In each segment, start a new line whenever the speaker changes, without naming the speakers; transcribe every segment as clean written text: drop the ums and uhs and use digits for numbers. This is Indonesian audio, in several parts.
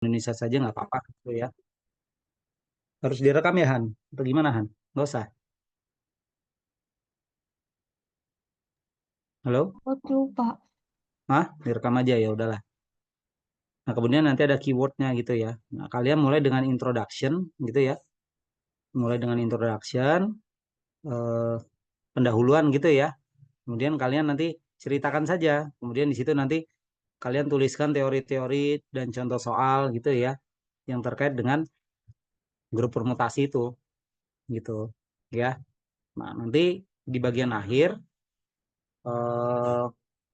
Indonesia saja nggak apa-apa gitu ya. Harus direkam ya Han? Atau gimana Han? Nggak usah. Halo?
Aku tuh, Pak.
Hah? Direkam aja ya udahlah. Nah, kemudian nanti ada keywordnya gitu ya. Nah, kalian mulai dengan introduction gitu ya. Mulai dengan introduction, eh, pendahuluan gitu ya. Kemudian kalian nanti ceritakan saja. Kemudian di situ nanti kalian tuliskan teori-teori dan contoh soal gitu ya, yang terkait dengan grup permutasi itu gitu ya. Nah, nanti di eh,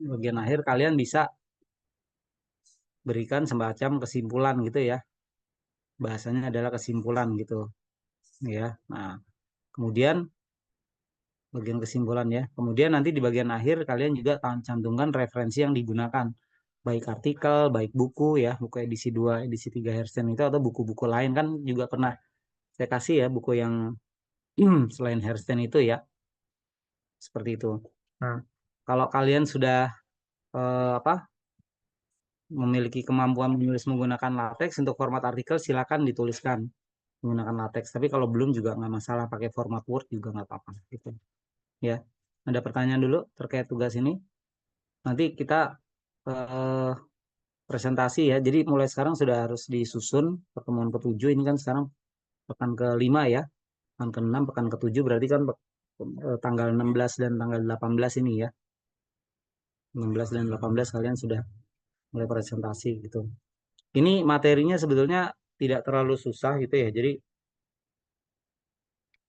bagian akhir kalian bisa berikan semacam kesimpulan gitu ya. Bahasanya adalah kesimpulan gitu ya. Nah, kemudian bagian kesimpulan ya. Kemudian nanti di bagian akhir kalian juga cantumkan referensi yang digunakan. Baik artikel, baik buku ya, buku edisi 2 edisi 3 Hersten itu atau buku-buku lain kan juga pernah saya kasih ya buku yang selain Hersten itu ya, seperti itu. Nah, kalau kalian sudah apa memiliki kemampuan menulis menggunakan latex untuk format artikel silakan dituliskan menggunakan latex. Tapi kalau belum juga nggak masalah pakai format Word juga nggak apa-apa gitu. Ya, ada pertanyaan dulu terkait tugas ini. Nanti kita eh, presentasi ya. Jadi mulai sekarang sudah harus disusun pertemuan ketujuh ini kan sekarang pekan kelima ya, pekan keenam, pekan ketujuh berarti kan tanggal 16 dan tanggal 18 ini ya. 16 dan 18 kalian sudah mulai presentasi gitu. Ini materinya sebetulnya tidak terlalu susah gitu ya. Jadi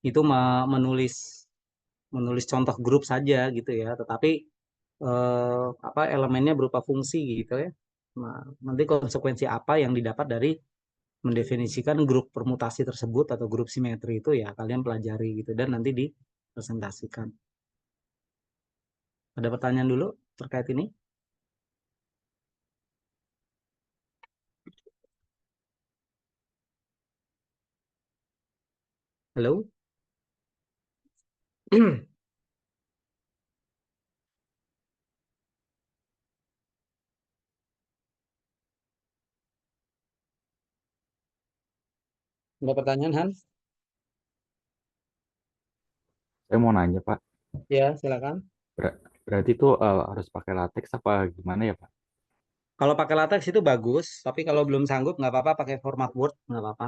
itu menulis menulis contoh grup saja gitu ya. Tetapi apa elemennya berupa fungsi gitu ya. Nah, nanti konsekuensi apa yang didapat dari mendefinisikan grup permutasi tersebut atau grup simetri itu ya kalian pelajari gitu dan nanti dipresentasikan. Ada pertanyaan dulu terkait ini? Halo? Ada pertanyaan Han?
Saya mau nanya, Pak.
Ya, silakan.
Berarti itu harus pakai latex apa gimana ya, Pak?
Kalau pakai latex itu bagus, tapi kalau belum sanggup nggak apa-apa pakai format Word nggak apa-apa.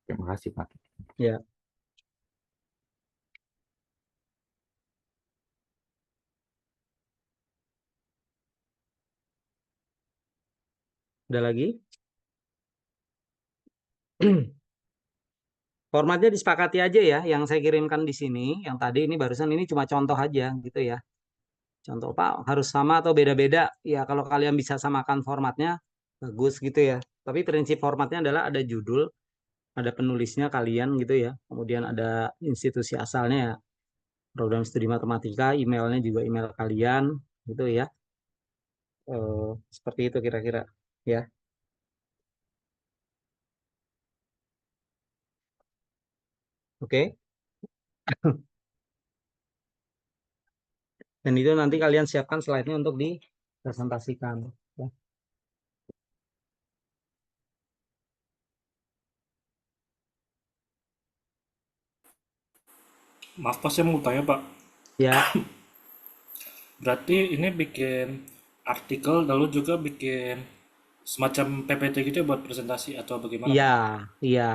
Terima kasih, Pak.
Ya, udah lagi. Formatnya disepakati aja ya, yang saya kirimkan di sini, yang tadi ini barusan ini cuma contoh aja gitu ya. Contoh Pak harus sama atau beda-beda. Ya kalau kalian bisa samakan formatnya bagus gitu ya. Tapi prinsip formatnya adalah ada judul, ada penulisnya kalian gitu ya. Kemudian ada institusi asalnya ya, program studi matematika, emailnya juga email kalian gitu ya. Seperti itu kira-kira ya. Oke. Dan itu nanti kalian siapkan slide-nya untuk dipresentasikan. Ya.
Maaf Pak, saya mau tanya Pak.
Ya,
Berarti ini bikin artikel lalu juga bikin semacam PPT gitu ya buat presentasi atau bagaimana
iya,
Pak?
iya.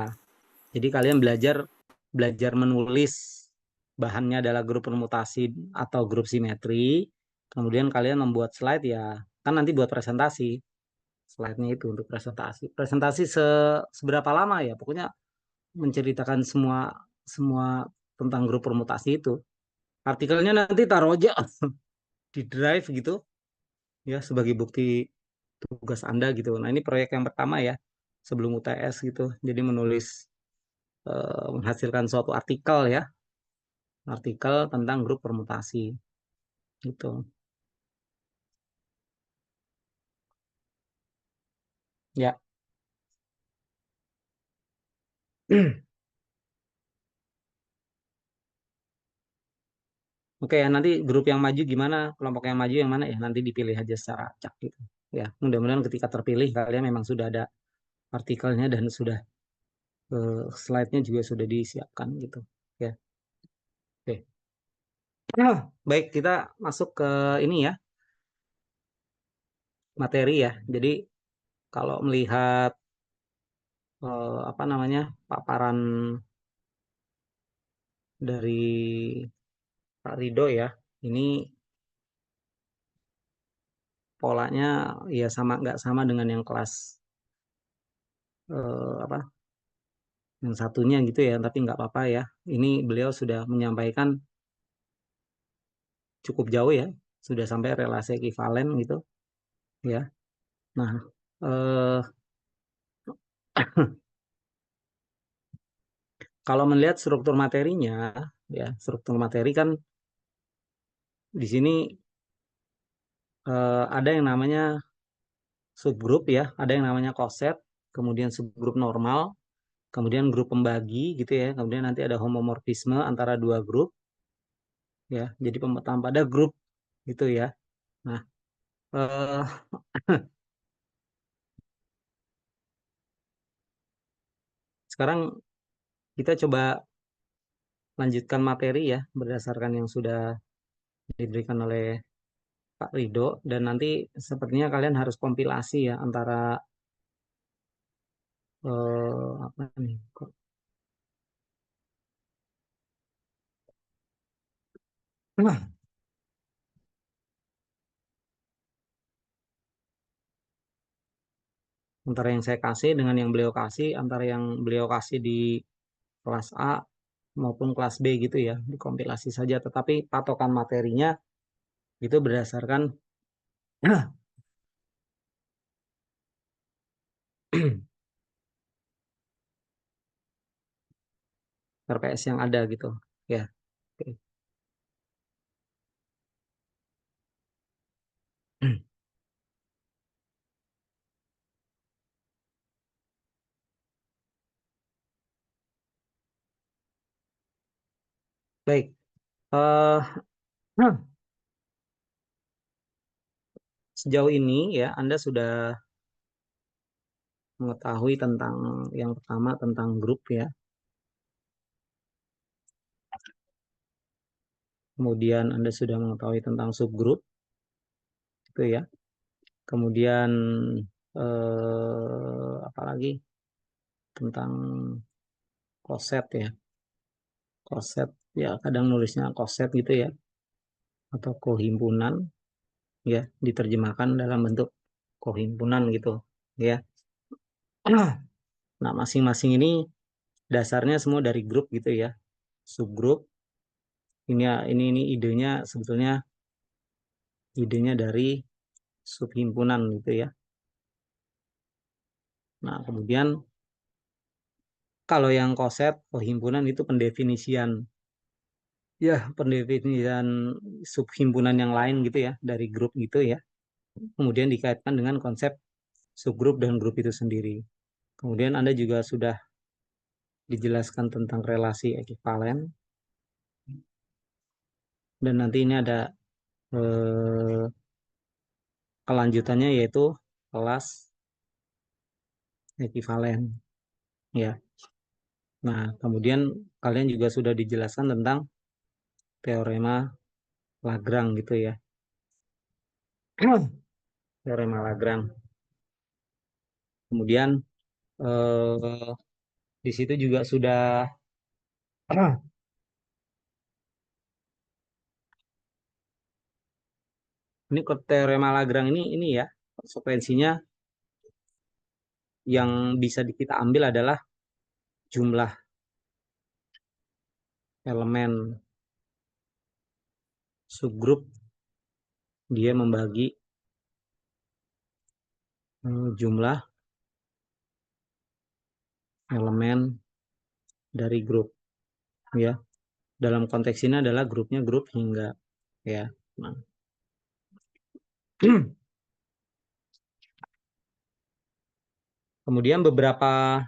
Jadi kalian belajar belajar menulis bahannya adalah grup permutasi atau grup simetri. Kemudian kalian membuat slide ya, kan nanti buat presentasi. Slide-nya itu untuk presentasi. Presentasi seberapa lama ya? Pokoknya menceritakan semua semua tentang grup permutasi itu. Artikelnya nanti taruh aja di Drive gitu ya sebagai bukti tugas Anda gitu. Nah, ini proyek yang pertama ya sebelum UTS gitu. Jadi menulis menghasilkan suatu artikel ya, artikel tentang grup permutasi gitu. Ya. Oke ya, nanti grup yang maju gimana, kelompok yang maju yang mana ya nanti dipilih aja secara acak gitu. ya. Mudah-mudahan ketika terpilih kalian memang sudah ada artikelnya dan sudah slide-nya juga sudah disiapkan gitu ya. Oke. Baik, kita masuk ke ini ya, materi ya. Jadi kalau melihat apa namanya, paparan dari Pak Rido ya, ini polanya ya sama nggak sama dengan yang kelas apa yang satunya gitu ya, tapi nggak apa-apa ya. Ini beliau sudah menyampaikan cukup jauh ya, sudah sampai relasi ekivalen gitu ya. Nah, eh, kalau melihat struktur materinya ya, struktur materi kan di sini ada yang namanya subgrup ya, ada yang namanya koset, kemudian subgrup normal, kemudian grup pembagi gitu ya, kemudian nanti ada homomorfisme antara dua grup ya, jadi pemetaan pada grup gitu ya. Nah, eh, sekarang kita coba lanjutkan materi ya berdasarkan yang sudah diberikan oleh Pak Rido, dan nanti sepertinya kalian harus kompilasi ya antara apa nih nah, antara yang saya kasih dengan yang beliau kasih, antara yang beliau kasih di kelas A maupun kelas B gitu ya, dikompilasi saja, tetapi patokan materinya itu berdasarkan RPS yang ada gitu ya. Oke. Baik, eh sejauh ini ya Anda sudah mengetahui tentang yang pertama tentang grup ya, kemudian Anda sudah mengetahui tentang subgrup itu ya, kemudian apalagi tentang koset ya, koset ya kadang nulisnya koset gitu ya, atau kohimpunan ya, diterjemahkan dalam bentuk kohimpunan gitu ya. Nah, masing-masing ini dasarnya semua dari grup gitu ya, subgrup ini ya, ini idenya sebetulnya idenya dari subhimpunan gitu ya. Nah, kemudian kalau yang koset kohimpunan itu pendefinisian ya, pendefinisian subhimpunan yang lain gitu ya, dari grup gitu ya, kemudian dikaitkan dengan konsep subgrup dan grup itu sendiri. Kemudian Anda juga sudah dijelaskan tentang relasi ekivalen, dan nanti ini ada eh, kelanjutannya yaitu kelas ekivalen ya. Nah, kemudian kalian juga sudah dijelaskan tentang teorema Lagrange gitu ya. Teorema Lagrange. Kemudian eh, di situ juga sudah ini teorema Lagrange ini ya, konsekuensinya yang bisa kita ambil adalah jumlah elemen subgrup dia membagi jumlah elemen dari grup ya. Dalam konteks ini adalah grupnya grup hingga ya. Nah. Kemudian beberapa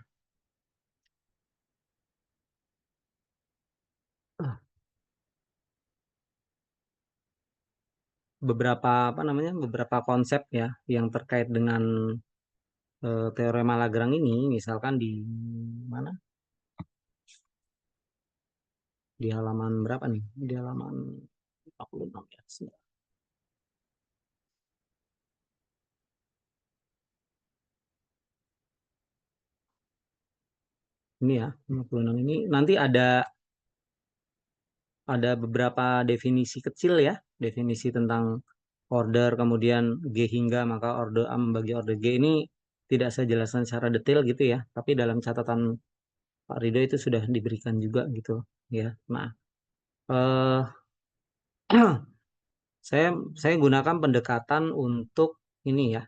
beberapa apa namanya beberapa konsep ya yang terkait dengan teorema Lagrange ini, misalkan di mana? Di halaman berapa nih? Di halaman 46 ya. Ini ya, 56 ini nanti ada beberapa definisi kecil ya, definisi tentang order, kemudian G hingga, maka order A membagi order G ini tidak saya jelaskan secara detail gitu ya, tapi dalam catatan Pak Ridho itu sudah diberikan juga gitu ya. Nah, eh, saya saya gunakan pendekatan untuk ini ya,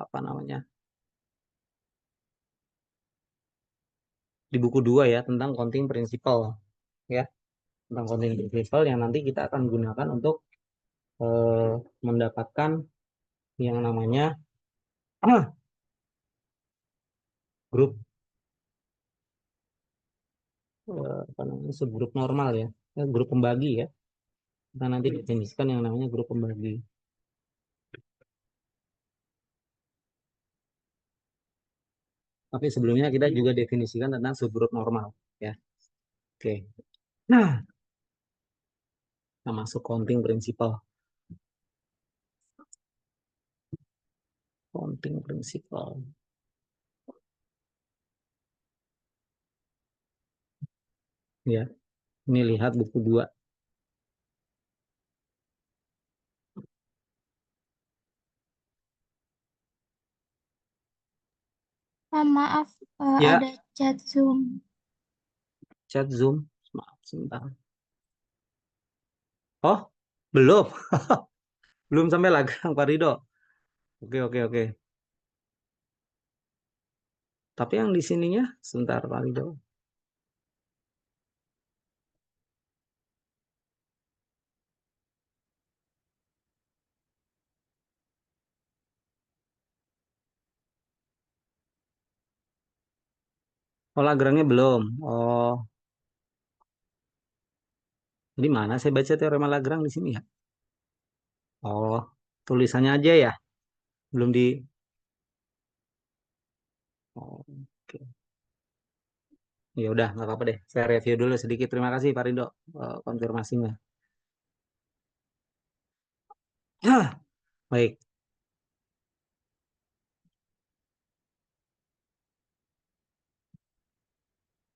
apa namanya, di buku 2 ya, tentang counting principle ya, tentang counting principle yang nanti kita akan gunakan untuk eh, mendapatkan yang namanya grup apa namanya, subgrup normal ya. Ya, grup pembagi ya. Kita nanti definisikan yang namanya grup pembagi. Tapi sebelumnya kita juga definisikan tentang subgrup normal ya. Oke. Nah, kita masuk counting principle. Counting principle. Ya, ini lihat buku 2.
Maaf,
Ya,
ada chat Zoom.
chat Zoom. Maaf, sebentar. Oh, belum. Belum sampai lagi Pak Ridho. Oke, oke, oke. Tapi yang di sininya, sebentar Pak Ridho. Oh, Lagrange belum. Oh, di mana saya baca teorema Lagrange di sini ya? Oh, tulisannya aja ya, belum di. Oh, oke. Ya udah, nggak apa-apa deh. Saya review dulu sedikit. Terima kasih Pak Rindo konfirmasinya. Baik.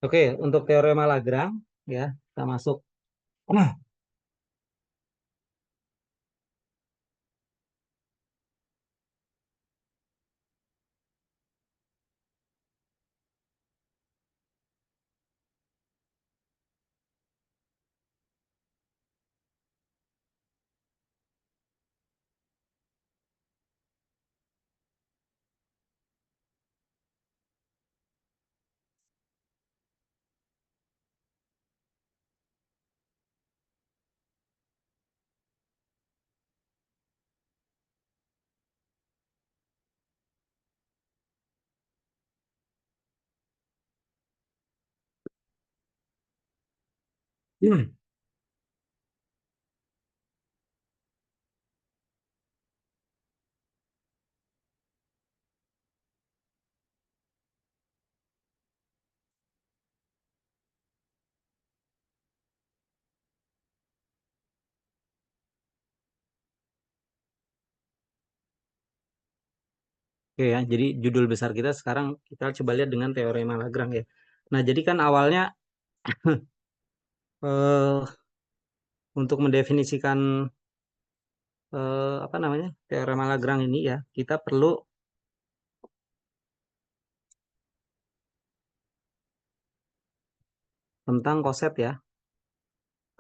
Oke, untuk teorema Lagrange ya, kita masuk. Oke ya, jadi judul besar kita sekarang kita coba lihat dengan teorema Lagrange ya. Nah, jadi kan awalnya eh, untuk mendefinisikan apa namanya teorema Lagrange ini ya, kita perlu tentang koset ya,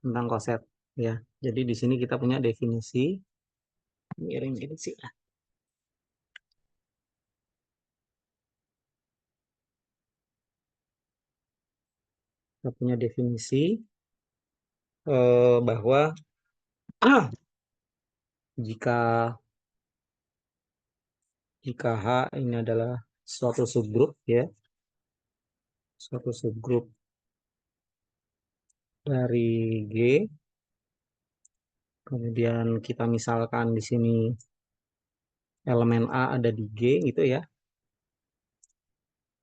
tentang koset ya. Jadi di sini kita punya definisi, miring ini sih. Kita punya definisi bahwa jika jika H ini adalah suatu subgrup ya, suatu subgrup dari G, kemudian kita misalkan di sini elemen A ada di G gitu ya,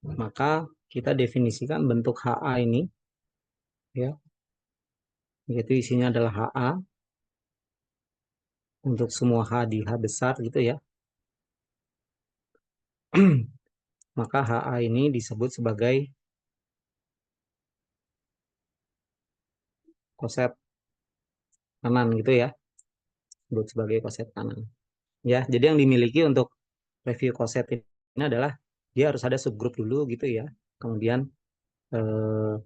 maka kita definisikan bentuk HA ini ya, yaitu isinya adalah HA untuk semua H di H besar gitu ya. Maka HA ini disebut sebagai koset kanan gitu ya, disebut sebagai koset kanan ya. Jadi yang dimiliki untuk review koset ini adalah dia harus ada subgroup dulu gitu ya, kemudian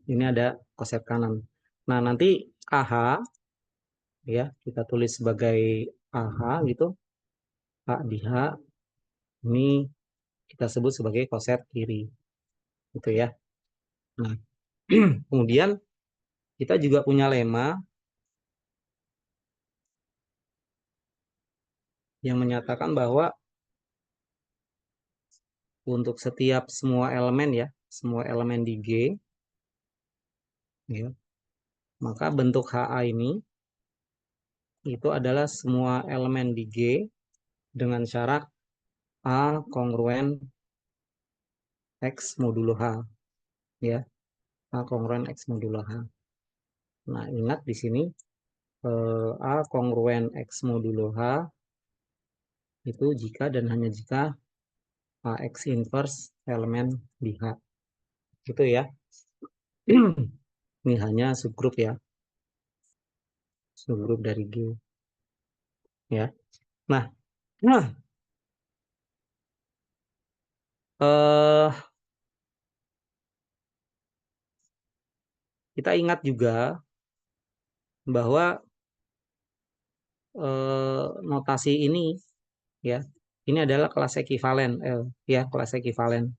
ini ada koset kanan. Nah nanti AH ya kita tulis sebagai AH gitu, H di H ini kita sebut sebagai koset kiri gitu ya. Nah kemudian kita juga punya lema yang menyatakan bahwa untuk setiap semua elemen ya, semua elemen di G ya, maka bentuk HA ini itu adalah semua elemen di G dengan syarat A kongruen X modulo H ya, A kongruen X modulo H. Nah ingat di sini A kongruen X modulo H itu jika dan hanya jika AX inverse elemen di H gitu ya. Ini hanya subgroup ya, subgroup dari G ya. Nah kita ingat juga bahwa notasi ini ya, ini adalah kelas ekivalen ya, kelas ekivalen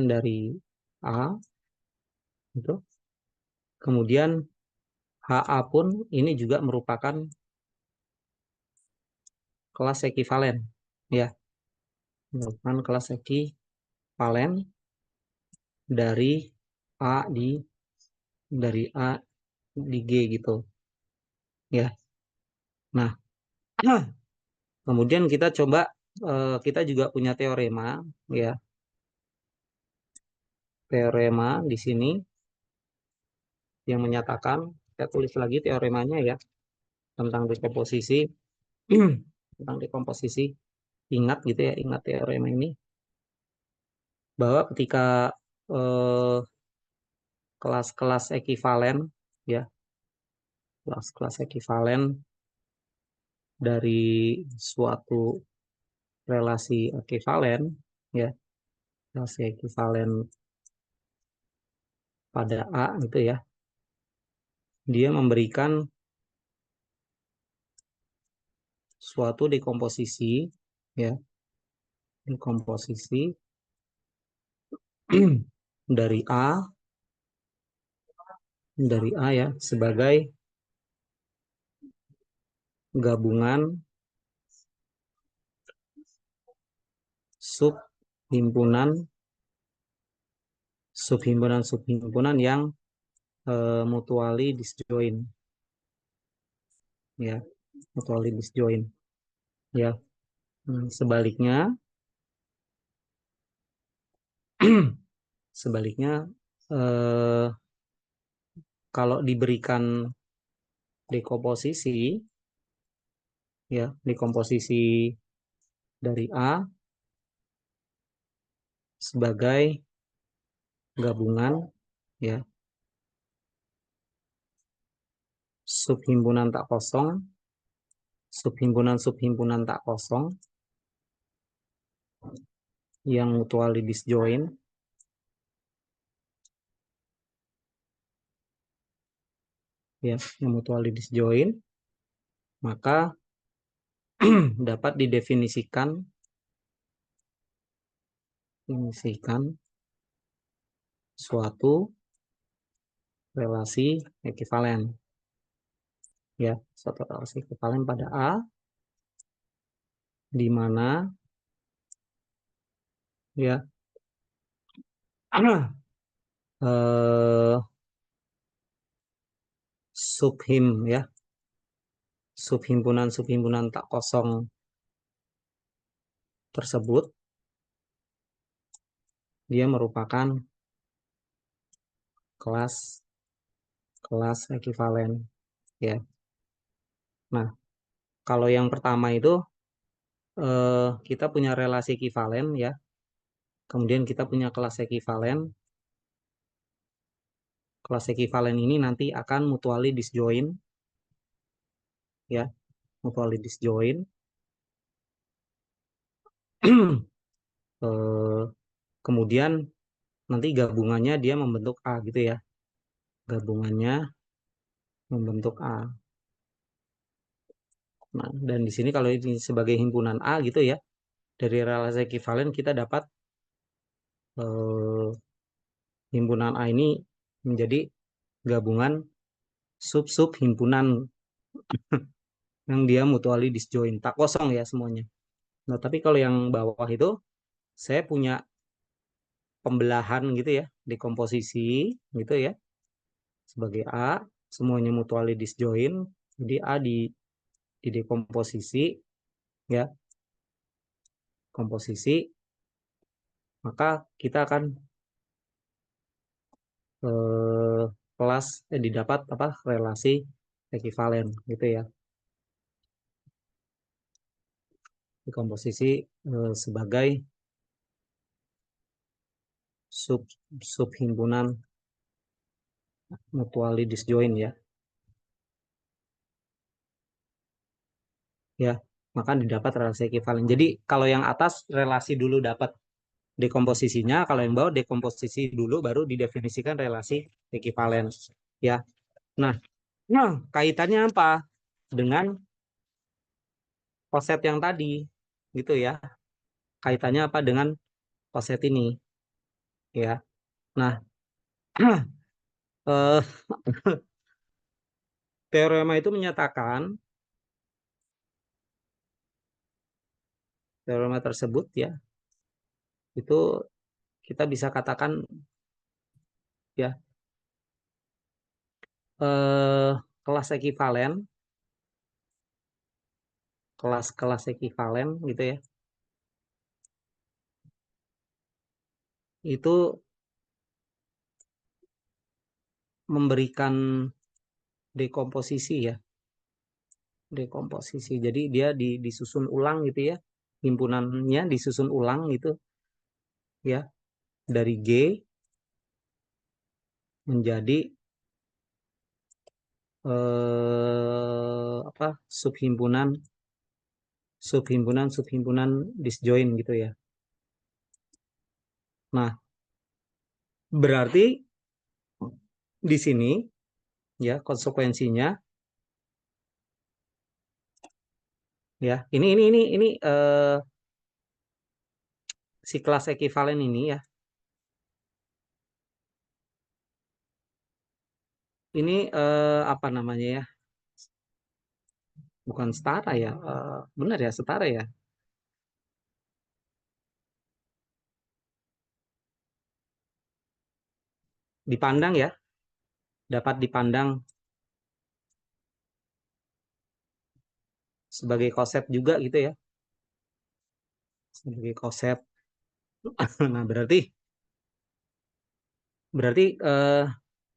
dari A itu. Kemudian HA pun ini juga merupakan kelas ekivalen ya, merupakan kelas ekivalen dari A di G gitu ya. Nah kemudian kita coba kita juga punya teorema ya, teorema di sini yang menyatakan, saya tulis lagi teoremanya ya, tentang dekomposisi. Tentang dekomposisi, ingat gitu ya, ingat teorema ini, bahwa ketika kelas-kelas ekivalen ya, kelas-kelas ekivalen dari suatu relasi ekivalen ya, relasi ekivalen pada A gitu ya, dia memberikan suatu dekomposisi ya, dekomposisi dari A ya, sebagai gabungan subhimpunan yang mutually disjoint ya, mutually disjoint ya. Sebaliknya kalau diberikan dekomposisi ya, dekomposisi dari A sebagai gabungan ya, subhimpunan tak kosong, subhimpunan tak kosong yang mutually disjoint ya, yang mutually disjoint, maka dapat didefinisikan suatu relasi ekivalen ya, suatu relasi ekivalen pada A di mana ya subhim ya, subhimpunan tak kosong tersebut dia merupakan kelas ekivalen ya. Nah, kalau yang pertama itu kita punya relasi ekivalen ya. Kemudian kita punya kelas ekivalen. Kelas ekivalen ini nanti akan mutually disjoint ya, mutually disjoint. Kemudian nanti gabungannya dia membentuk A gitu ya. Gabungannya membentuk A. Nah, dan di sini kalau ini sebagai himpunan A gitu ya, dari relasi ekivalen kita dapat himpunan A ini menjadi gabungan sub-sub himpunan yang dia mutually disjoint, tak kosong ya semuanya. Nah, tapi kalau yang bawah itu saya punya pembelahan gitu ya, dekomposisi gitu ya. Sebagai A, semuanya mutually disjoint, jadi A di dekomposisi ya, komposisi, maka kita akan kelas didapat apa relasi ekivalen gitu ya. Dekomposisi sebagai sub himpunan mutually disjoint ya. Ya, maka didapat relasi ekivalen. Jadi kalau yang atas relasi dulu dapat dekomposisinya, kalau yang bawah dekomposisi dulu baru didefinisikan relasi ekivalen ya. Nah, kaitannya apa dengan koset yang tadi gitu ya. Kaitannya apa dengan koset ini ya. Nah, eh, teorema itu menyatakan teorema tersebut ya, itu kita bisa katakan ya kelas ekivalen, kelas ekivalen gitu ya, itu memberikan dekomposisi ya, dekomposisi. Jadi dia disusun ulang gitu ya, himpunannya disusun ulang gitu ya, dari G menjadi apa subhimpunan disjoint gitu ya. Nah, berarti di sini ya konsekuensinya ya ini si kelas ekivalen ini ya, ini apa namanya ya, bukan setara ya, benar ya setara ya, dipandang ya, dapat dipandang sebagai koset juga gitu ya, sebagai koset. Nah, berarti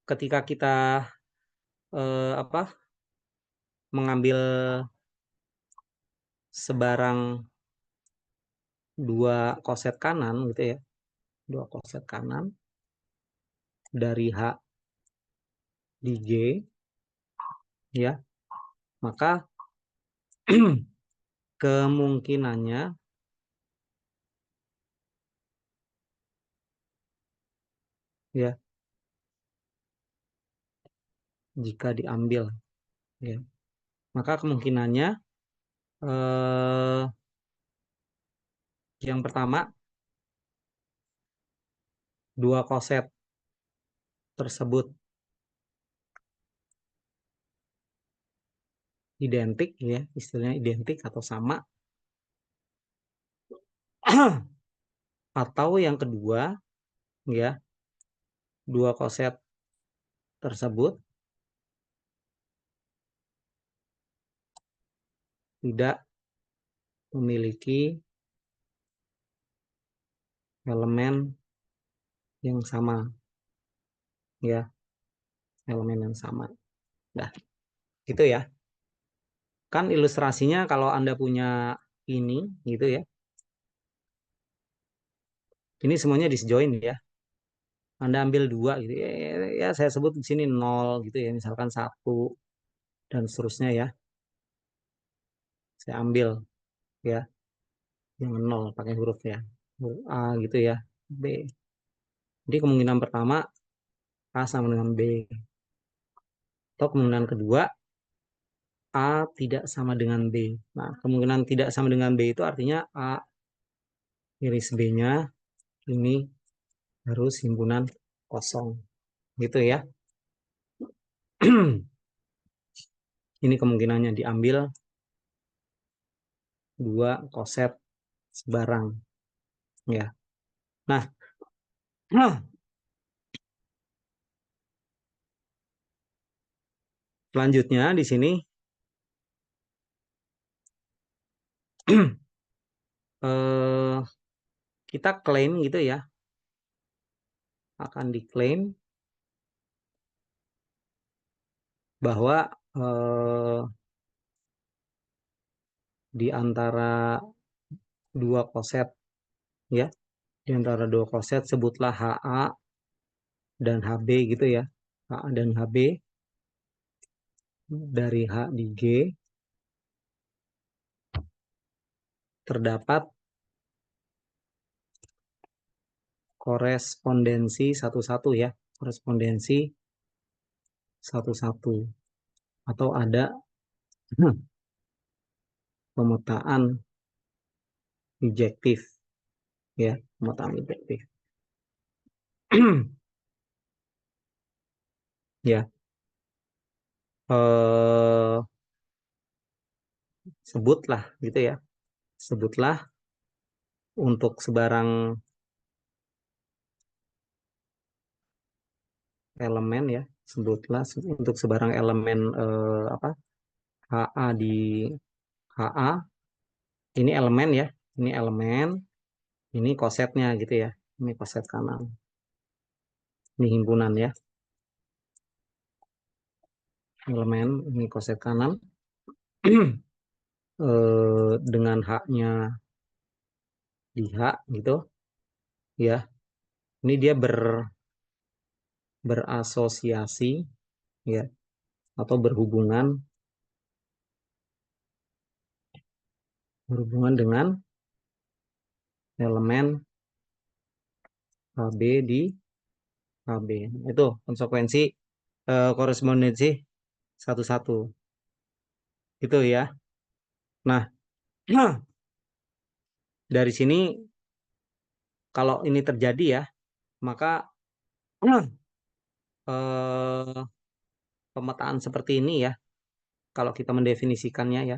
ketika kita apa mengambil sebarang dua koset kanan gitu ya, dua koset kanan dari H di G ya, maka kemungkinannya ya, jika diambil ya, maka kemungkinannya yang pertama dua koset tersebut identik ya, istilahnya identik atau sama. Atau yang kedua ya, dua koset tersebut tidak memiliki elemen yang sama, ya, elemen yang sama. Nah, gitu ya. Kan ilustrasinya kalau Anda punya ini, gitu ya. Ini semuanya disjoin ya. Anda ambil 2 gitu ya, saya sebut di sini 0 gitu ya, misalkan 1 dan seterusnya ya. Saya ambil ya yang 0 pakai huruf ya. Huruf A gitu ya. B. Jadi kemungkinan pertama A sama dengan B. Atau kemungkinan kedua A tidak sama dengan B. Nah, kemungkinan tidak sama dengan B itu artinya A iris B-nya ini harus himpunan kosong. Gitu ya. Ini kemungkinannya diambil 2 koset sebarang. Ya. Nah, selanjutnya di sini kita klaim gitu ya, akan diklaim bahwa di antara 2 koset ya, di antara 2 koset sebutlah HA dan HB gitu ya, HA dan HB, dari H di G terdapat korespondensi satu-satu ya, korespondensi satu-satu, atau ada pemetaan bijektif ya, pemetaan bijektif. Ya, sebutlah gitu ya, sebutlah untuk sebarang elemen ya, sebutlah untuk sebarang elemen apa, HA di HA, ini elemen ya, ini elemen, ini kosetnya gitu ya, ini koset kanan, ini himpunan ya, elemen, ini koset kanan, dengan H-nya di H gitu ya, ini dia berasosiasi ya, atau berhubungan dengan elemen HB di HB. Itu konsekuensi korespondensi satu-satu. Itu ya. Nah, dari sini kalau ini terjadi ya, maka pemetaan seperti ini ya, kalau kita mendefinisikannya ya,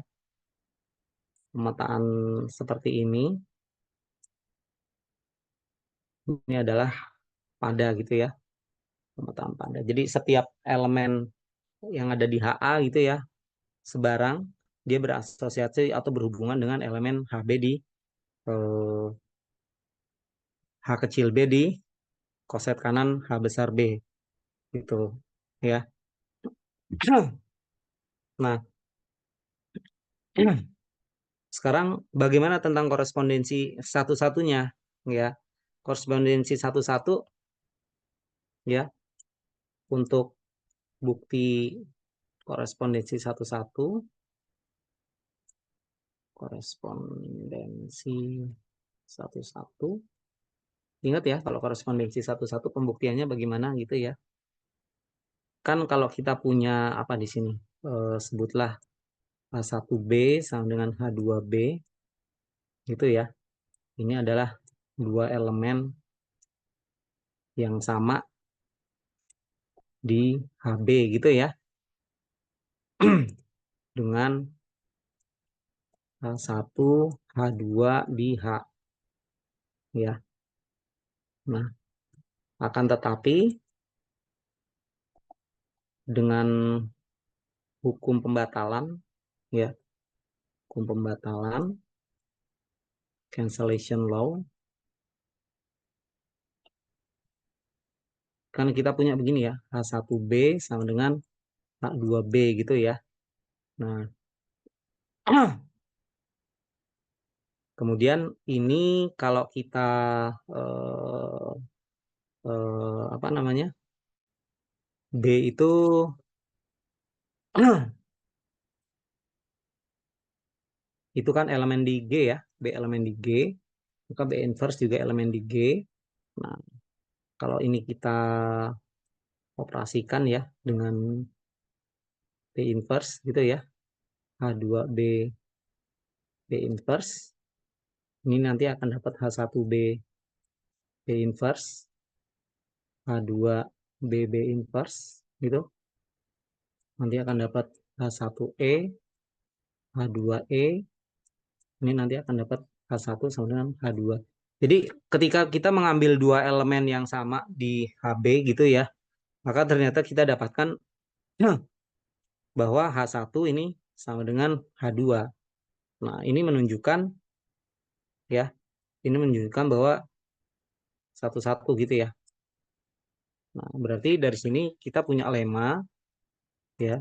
pemetaan seperti ini adalah pada gitu ya, pemetaan pada. Jadi setiap elemen yang ada di HA gitu ya, sebarang dia berasosiasi atau berhubungan dengan elemen HB di H kecil B di koset kanan H besar B gitu ya. Nah, sekarang bagaimana tentang korespondensi satu-satunya ya? Korespondensi satu-satu ya, untuk bukti korespondensi satu-satu, korespondensi satu-satu. Ingat ya, kalau korespondensi satu-satu pembuktiannya bagaimana gitu ya. Kan kalau kita punya apa di sini, sebutlah H1B sama dengan H2B gitu ya. Ini adalah 2 elemen yang sama di HB gitu ya. Dengan H1, H2 di H ya. Nah, akan tetapi dengan hukum pembatalan ya, hukum pembatalan, cancellation law. Kan kita punya begini ya, H1B sama dengan H2B gitu ya. Nah, kemudian ini kalau kita apa namanya, B itu itu kan elemen di G ya, B elemen di G, maka B inverse juga elemen di G. Nah, kalau ini kita operasikan ya dengan B inverse gitu ya, H2B B inverse, ini nanti akan dapat H1B B inverse, H2B B inverse gitu. Nanti akan dapat H1E, H2E, ini nanti akan dapat H1 sama dengan H2. Jadi ketika kita mengambil dua elemen yang sama di HB gitu ya, maka ternyata kita dapatkan bahwa H1 ini sama dengan H2. Nah, ini menunjukkan ya, ini menunjukkan bahwa satu-satu gitu ya. Nah, berarti dari sini kita punya lema ya,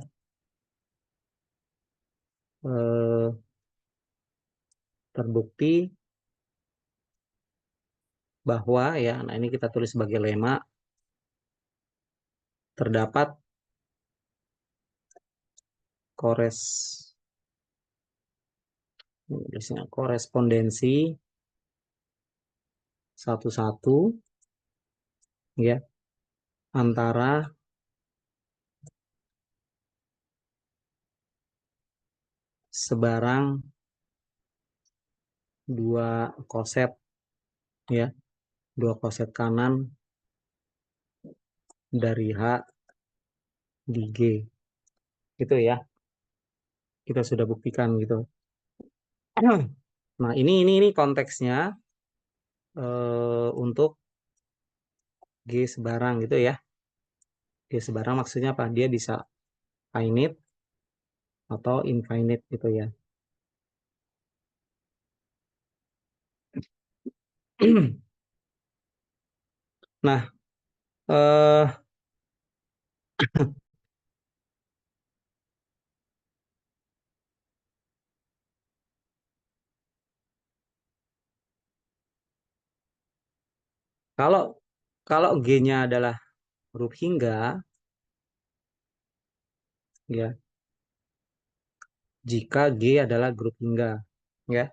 terbukti bahwa ya, nah ini kita tulis sebagai lema, terdapat korespondensi satu-satu ya antara sebarang dua koset ya, dua koset kanan dari H di G gitu ya, kita sudah buktikan gitu. Nah, ini konteksnya untuk G sebarang gitu ya. G sebarang maksudnya apa? Dia bisa finite atau infinite gitu ya. Nah, eh, kalau kalau G-nya adalah huruf hingga ya, jika G adalah grup hingga ya,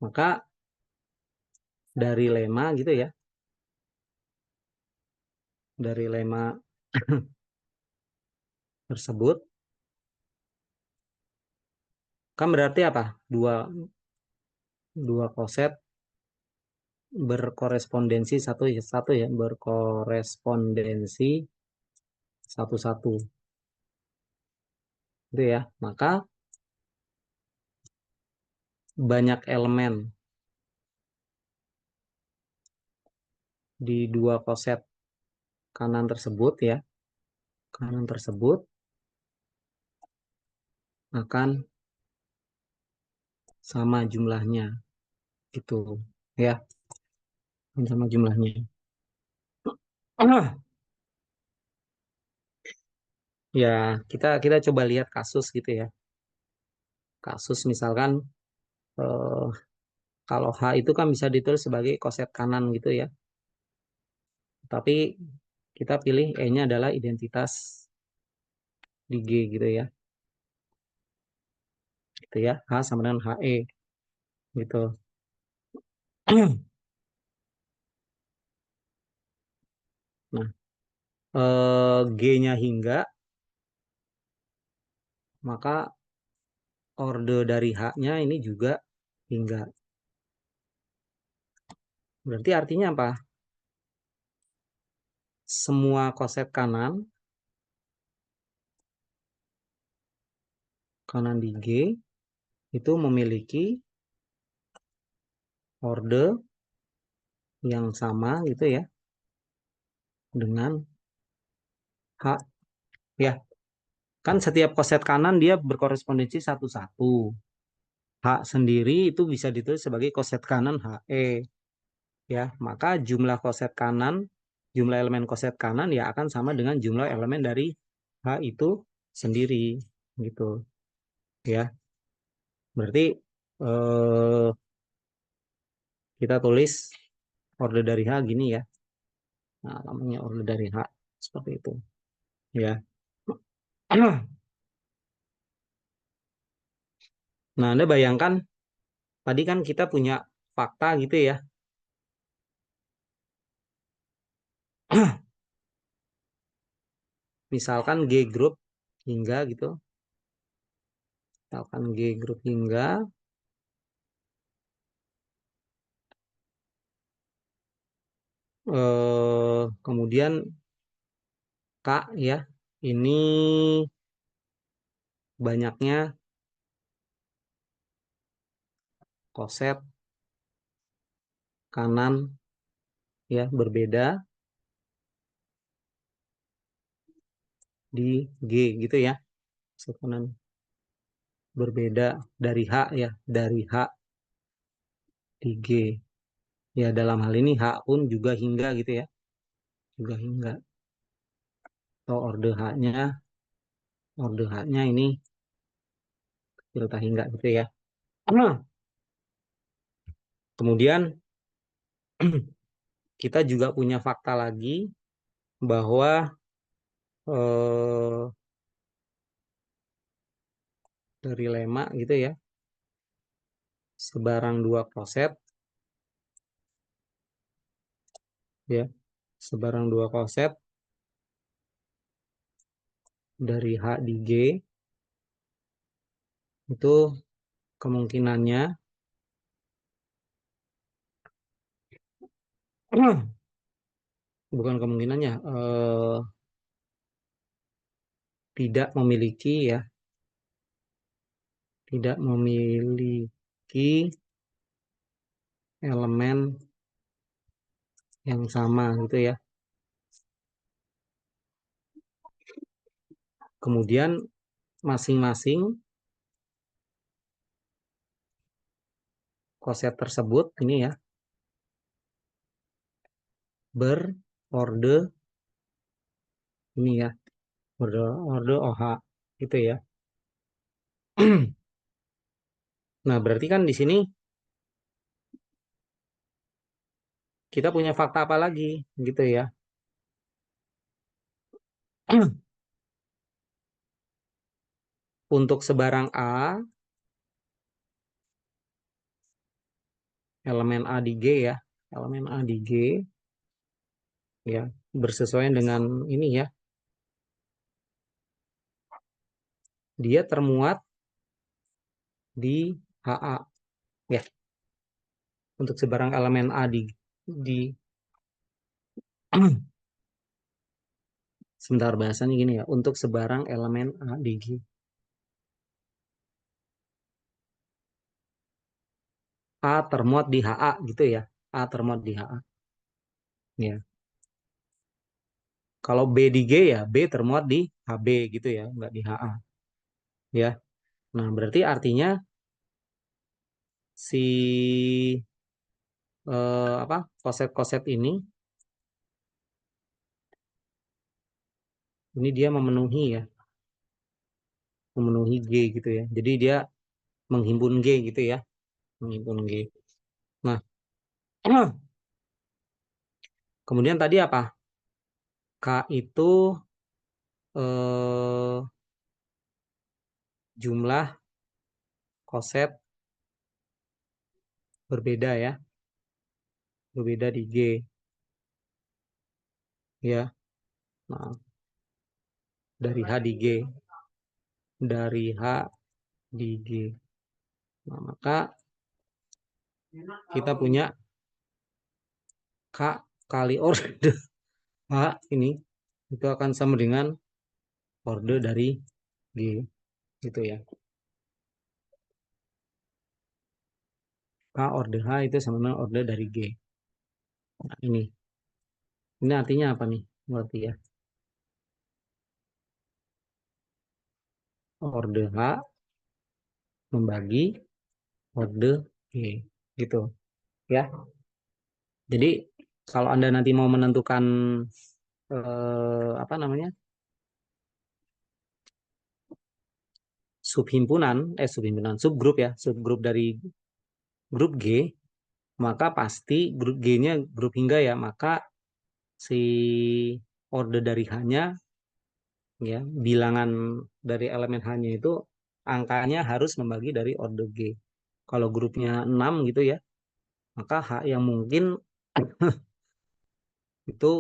maka dari lema gitu ya, dari lema tersebut kan berarti apa? Dua koset berkorespondensi satu ya, berkorespondensi satu-satu itu ya, maka banyak elemen di dua koset kanan tersebut ya, kanan tersebut akan sama jumlahnya gitu ya, sama jumlahnya. Ya, kita coba lihat kasus gitu ya. Kasus misalkan kalau H itu kan bisa ditulis sebagai koset kanan gitu ya. Tapi kita pilih E-nya adalah identitas di G gitu ya. Gitu ya. H sama dengan HE gitu. Nah, G-nya hingga, maka orde dari H-nya ini juga hingga. Berarti artinya apa? Semua koset kanan di G itu memiliki orde yang sama gitu ya. dengan H ya. Kan setiap koset kanan dia berkorespondensi satu-satu. H sendiri itu bisa ditulis sebagai koset kanan HE ya. Maka jumlah elemen koset kanan ya akan sama dengan jumlah elemen dari H itu sendiri gitu ya. Berarti kita tulis order dari H gini ya. Nah, namanya order dari H seperti itu ya. Nah, Anda bayangkan tadi kan kita punya fakta gitu ya. Misalkan G grup hingga gitu. Misalkan G grup hingga kemudian K ya. Ini banyaknya koset kanan ya berbeda di G gitu ya. Koset kanan berbeda dari H ya, dari H di G. Ya dalam hal ini H pun juga hingga gitu ya. Juga hingga. Atau order H-nya ini delta hingga gitu ya. Kemudian kita juga punya fakta lagi bahwa dari lema gitu ya, sebarang dua koset ya, sebarang dua koset dari H di G itu kemungkinannya bukan kemungkinannya tidak memiliki ya, tidak memiliki elemen yang sama gitu ya. Kemudian masing-masing koset tersebut ini ya berorde ini ya, berorde OH gitu ya. Nah, berarti kan di sini kita punya fakta apa lagi gitu ya. Untuk sebarang A, elemen A di G ya, elemen A di G ya, bersesuaian dengan ini ya. Dia termuat di HA ya. Untuk sebarang elemen A di sebentar bahasanya gini ya, untuk sebarang elemen A di G. A termuat di HA gitu ya. A termuat di HA. Ya. Kalau B di G ya, B termuat di HB gitu ya, enggak di HA. Ya. Nah, berarti artinya si apa koset-koset ini dia memenuhi ya, memenuhi G gitu ya. Jadi dia menghimpun G gitu ya, menghimpun G. Nah, kemudian tadi apa? K itu jumlah koset berbeda ya, berbeda di G ya. Nah, dari H di G, dari H di G. Nah, maka kita punya K kali order H ini itu akan sama dengan order dari G gitu ya. K order H itu sama dengan order dari G. Nah, ini artinya apa nih? berarti ya. Orde H membagi orde G gitu ya. Jadi kalau Anda nanti mau menentukan apa namanya? Subgrup ya, subgrup dari grup G, maka pasti grup G-nya grup hingga ya, maka si orde dari H-nya ya, bilangan dari elemen H-nya itu angkanya harus membagi dari orde G. Kalau grupnya 6 gitu ya, maka H yang mungkin itu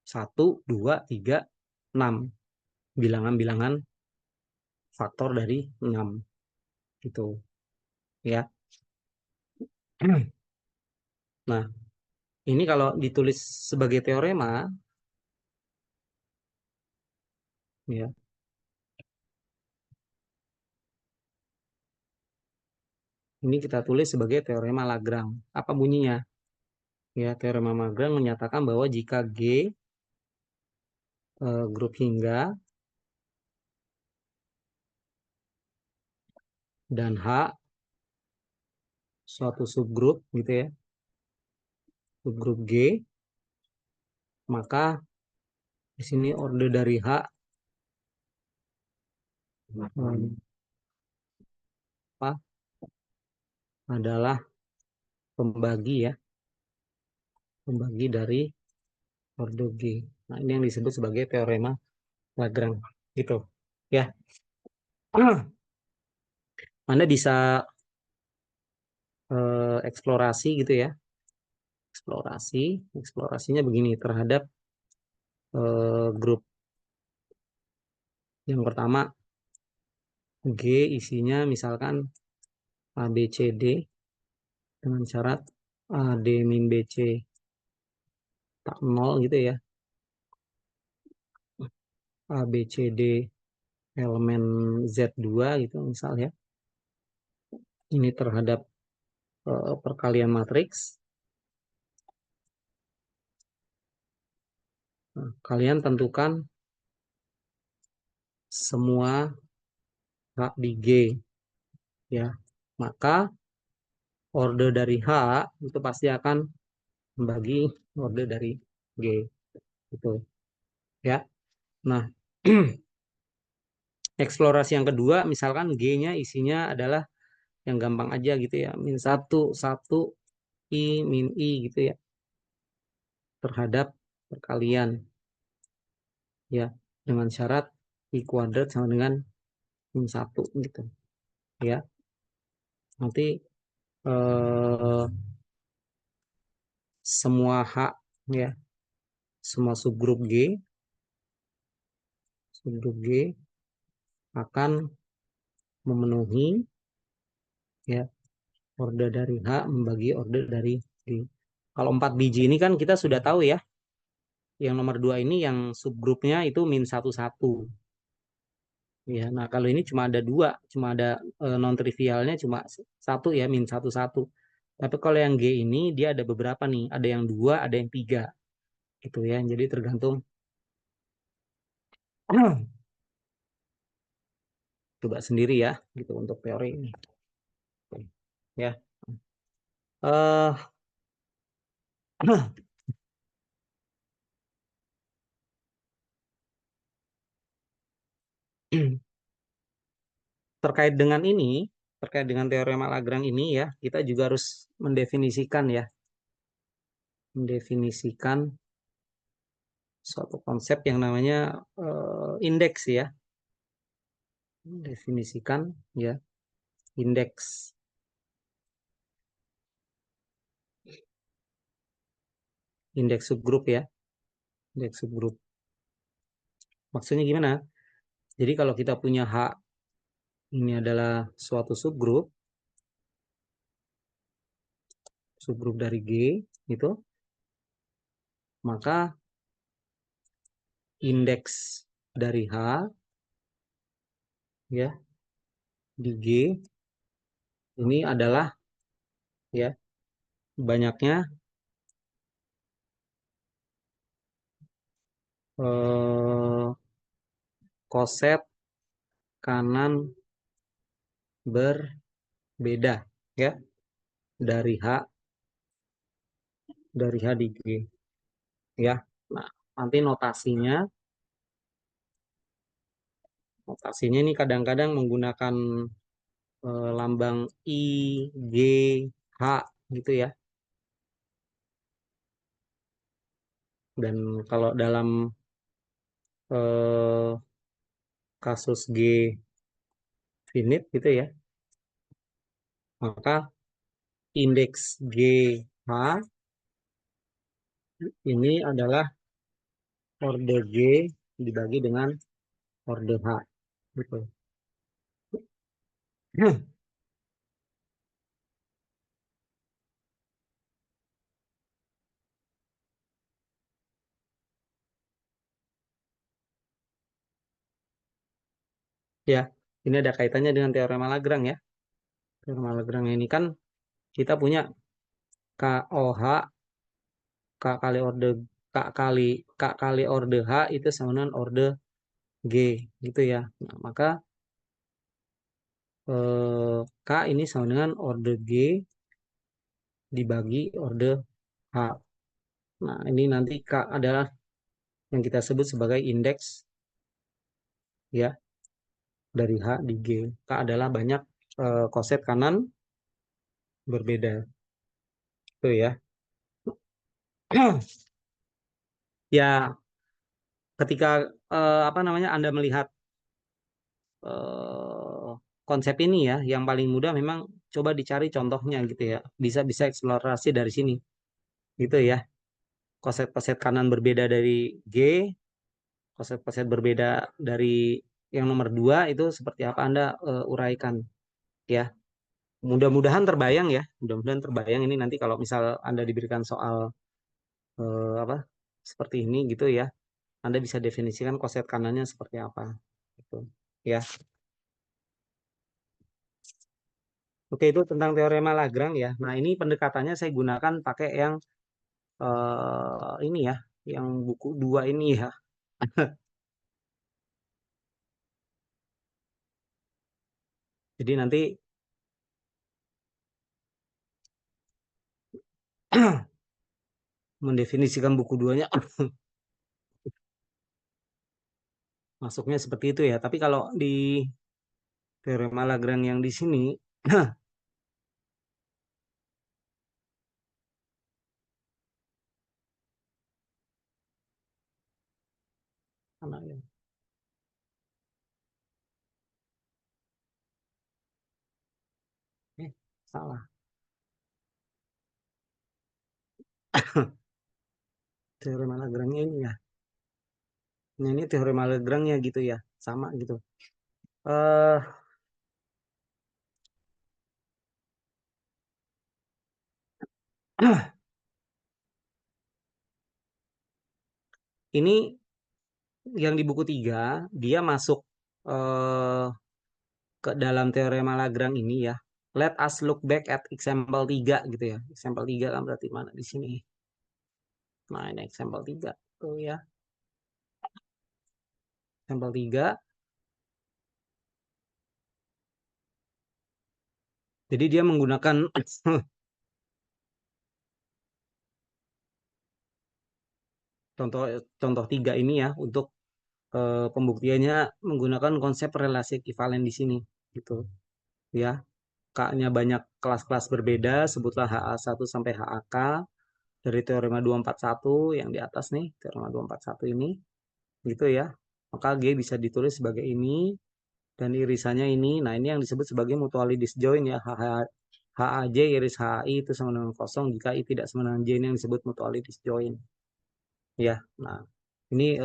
1, 2, 3, 6. Bilangan-bilangan faktor dari 6 gitu ya. Nah, ini kalau ditulis sebagai teorema ya. Ini kita tulis sebagai teorema Lagrange. Apa bunyinya? Ya, teorema Lagrange menyatakan bahwa jika G grup hingga dan H suatu subgrup gitu ya, subgrup G, maka di sini orde dari H apa adalah pembagi ya, pembagi dari orde G. Nah, ini yang disebut sebagai teorema Lagrange gitu ya. Anda bisa eksplorasi gitu ya, eksplorasinya begini terhadap grup yang pertama G isinya misalkan A, B, C, D dengan syarat A, D, min B, C tak 0 gitu ya. A, B, C, D elemen Z2 gitu misal ya. Ini terhadap perkalian matriks. Nah, kalian tentukan semua H di G ya. Maka orde dari H itu pasti akan membagi orde dari G gitu ya. Nah, eksplorasi yang kedua misalkan G-nya isinya adalah yang gampang aja gitu ya, min 1, 1, I, min I gitu ya, terhadap perkalian ya, dengan syarat I kuadrat sama dengan min 1 gitu ya. Nanti eh, semua H ya, semua subgrup G akan memenuhi ya orde dari H membagi orde dari G. Kalau 4 biji ini kan kita sudah tahu ya. Yang nomor 2 ini yang subgrupnya itu min 1, 1. Ya, nah kalau ini cuma ada 2, cuma ada non trivialnya cuma 1 ya, min 1, 1. Tapi kalau yang G ini dia ada beberapa nih, ada yang 2, ada yang 3 gitu ya. Jadi tergantung coba sendiri ya gitu untuk teori ini. Ya. Eh terkait dengan ini, terkait dengan teorema Lagrange ini ya, kita juga harus mendefinisikan ya, mendefinisikan suatu konsep yang namanya indeks ya. Definisikan ya, indeks. Indeks subgrup ya, indeks subgrup. Maksudnya gimana? Jadi kalau kita punya H ini adalah suatu subgrup dari G itu, maka indeks dari H ya di G ini adalah ya banyaknya eh, koset kanan berbeda ya dari H di G ya. Nah, nanti notasinya ini kadang-kadang menggunakan lambang I, G, H gitu ya. Dan kalau dalam eh, kasus G finite gitu ya, maka indeks GH ini adalah orde G dibagi dengan orde H gitu. Ya, ini ada kaitannya dengan teorema Lagrange ya. Teorema Lagrange ini kan kita punya KOH K kali orde H itu sama dengan orde G gitu ya. Nah, maka K ini sama dengan orde G dibagi orde H. Nah, ini nanti K adalah yang kita sebut sebagai indeks ya dari H di G. K adalah banyak koset kanan berbeda. Itu ya. Ya, ketika apa namanya Anda melihat eh, konsep ini ya, yang paling mudah memang coba dicari contohnya gitu ya. Bisa eksplorasi dari sini gitu ya. Koset-koset kanan berbeda dari G, koset-koset berbeda dari yang nomor 2 itu seperti apa Anda uraikan ya. Mudah-mudahan terbayang ya. Mudah-mudahan terbayang ini nanti kalau misal Anda diberikan soal apa seperti ini gitu ya. Anda bisa definisikan koset kanannya seperti apa gitu ya. Oke, itu tentang teorema Lagrange ya. Nah, ini pendekatannya saya gunakan pakai yang ini ya, yang buku 2 ini ya. Jadi nanti mendefinisikan buku 2-nya masuknya seperti itu ya. Tapi kalau di teorema Lagrange yang di sini mana ya? Salah. Teorema Lagrange ini ya. Nah, ini teorema Lagrange-nya gitu ya. Sama gitu. eh ini yang di buku 3 dia masuk eh, ke dalam teorema Lagrange ini ya. Let us look back at example 3 gitu ya. Example 3 kan berarti mana di sini? Nah, ini example 3 tuh ya. Example 3. Jadi dia menggunakan contoh contoh 3 ini ya untuk pembuktiannya menggunakan konsep relasi ekivalen di sini gitu ya. K-nya banyak kelas-kelas berbeda, sebutlah HA1 sampai HAK dari teorema 241 yang di atas nih, teorema 241 ini gitu ya. Maka G bisa ditulis sebagai ini dan irisannya ini. Nah, ini yang disebut sebagai mutually disjoint ya. HAJ iris HI itu sama dengan kosong jika I tidak sama dengan J, ini yang disebut mutually disjoint ya. Nah, ini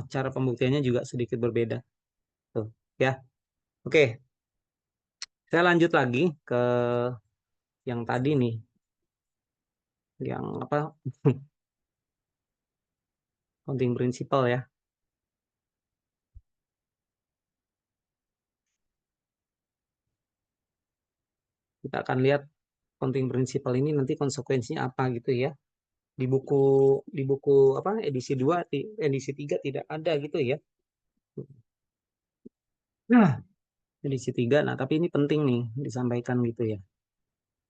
cara pembuktiannya juga sedikit berbeda tuh ya. Oke, saya lanjut lagi ke yang tadi nih, yang apa? Counting principle ya. Kita akan lihat counting principle ini nanti konsekuensinya apa gitu ya. di buku apa edisi 2 edisi 3 tidak ada gitu ya. Nah, edisi 3. Nah, tapi ini penting nih disampaikan gitu ya.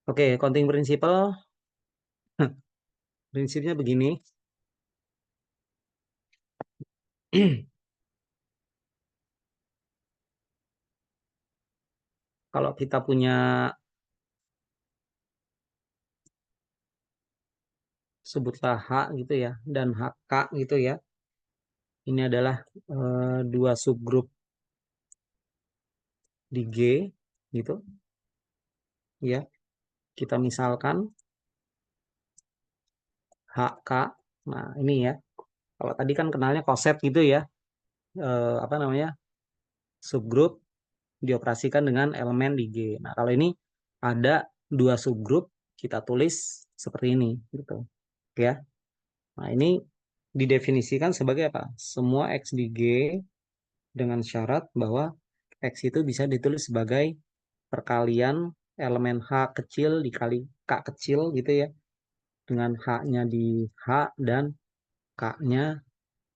Oke, counting principle prinsipnya begini. Kalau kita punya sebutlah H gitu ya dan HK gitu ya. Ini adalah dua subgrup di G gitu ya. Kita misalkan HK. Nah, ini ya. Kalau tadi kan kenalnya koset gitu ya. Apa namanya? Subgrup dioperasikan dengan elemen di G. Nah, kalau ini ada dua subgrup, kita tulis seperti ini gitu ya. Nah, ini didefinisikan sebagai apa? Semua X di G dengan syarat bahwa X itu bisa ditulis sebagai perkalian elemen H kecil dikali K kecil gitu ya. Dengan H-nya di H dan K-nya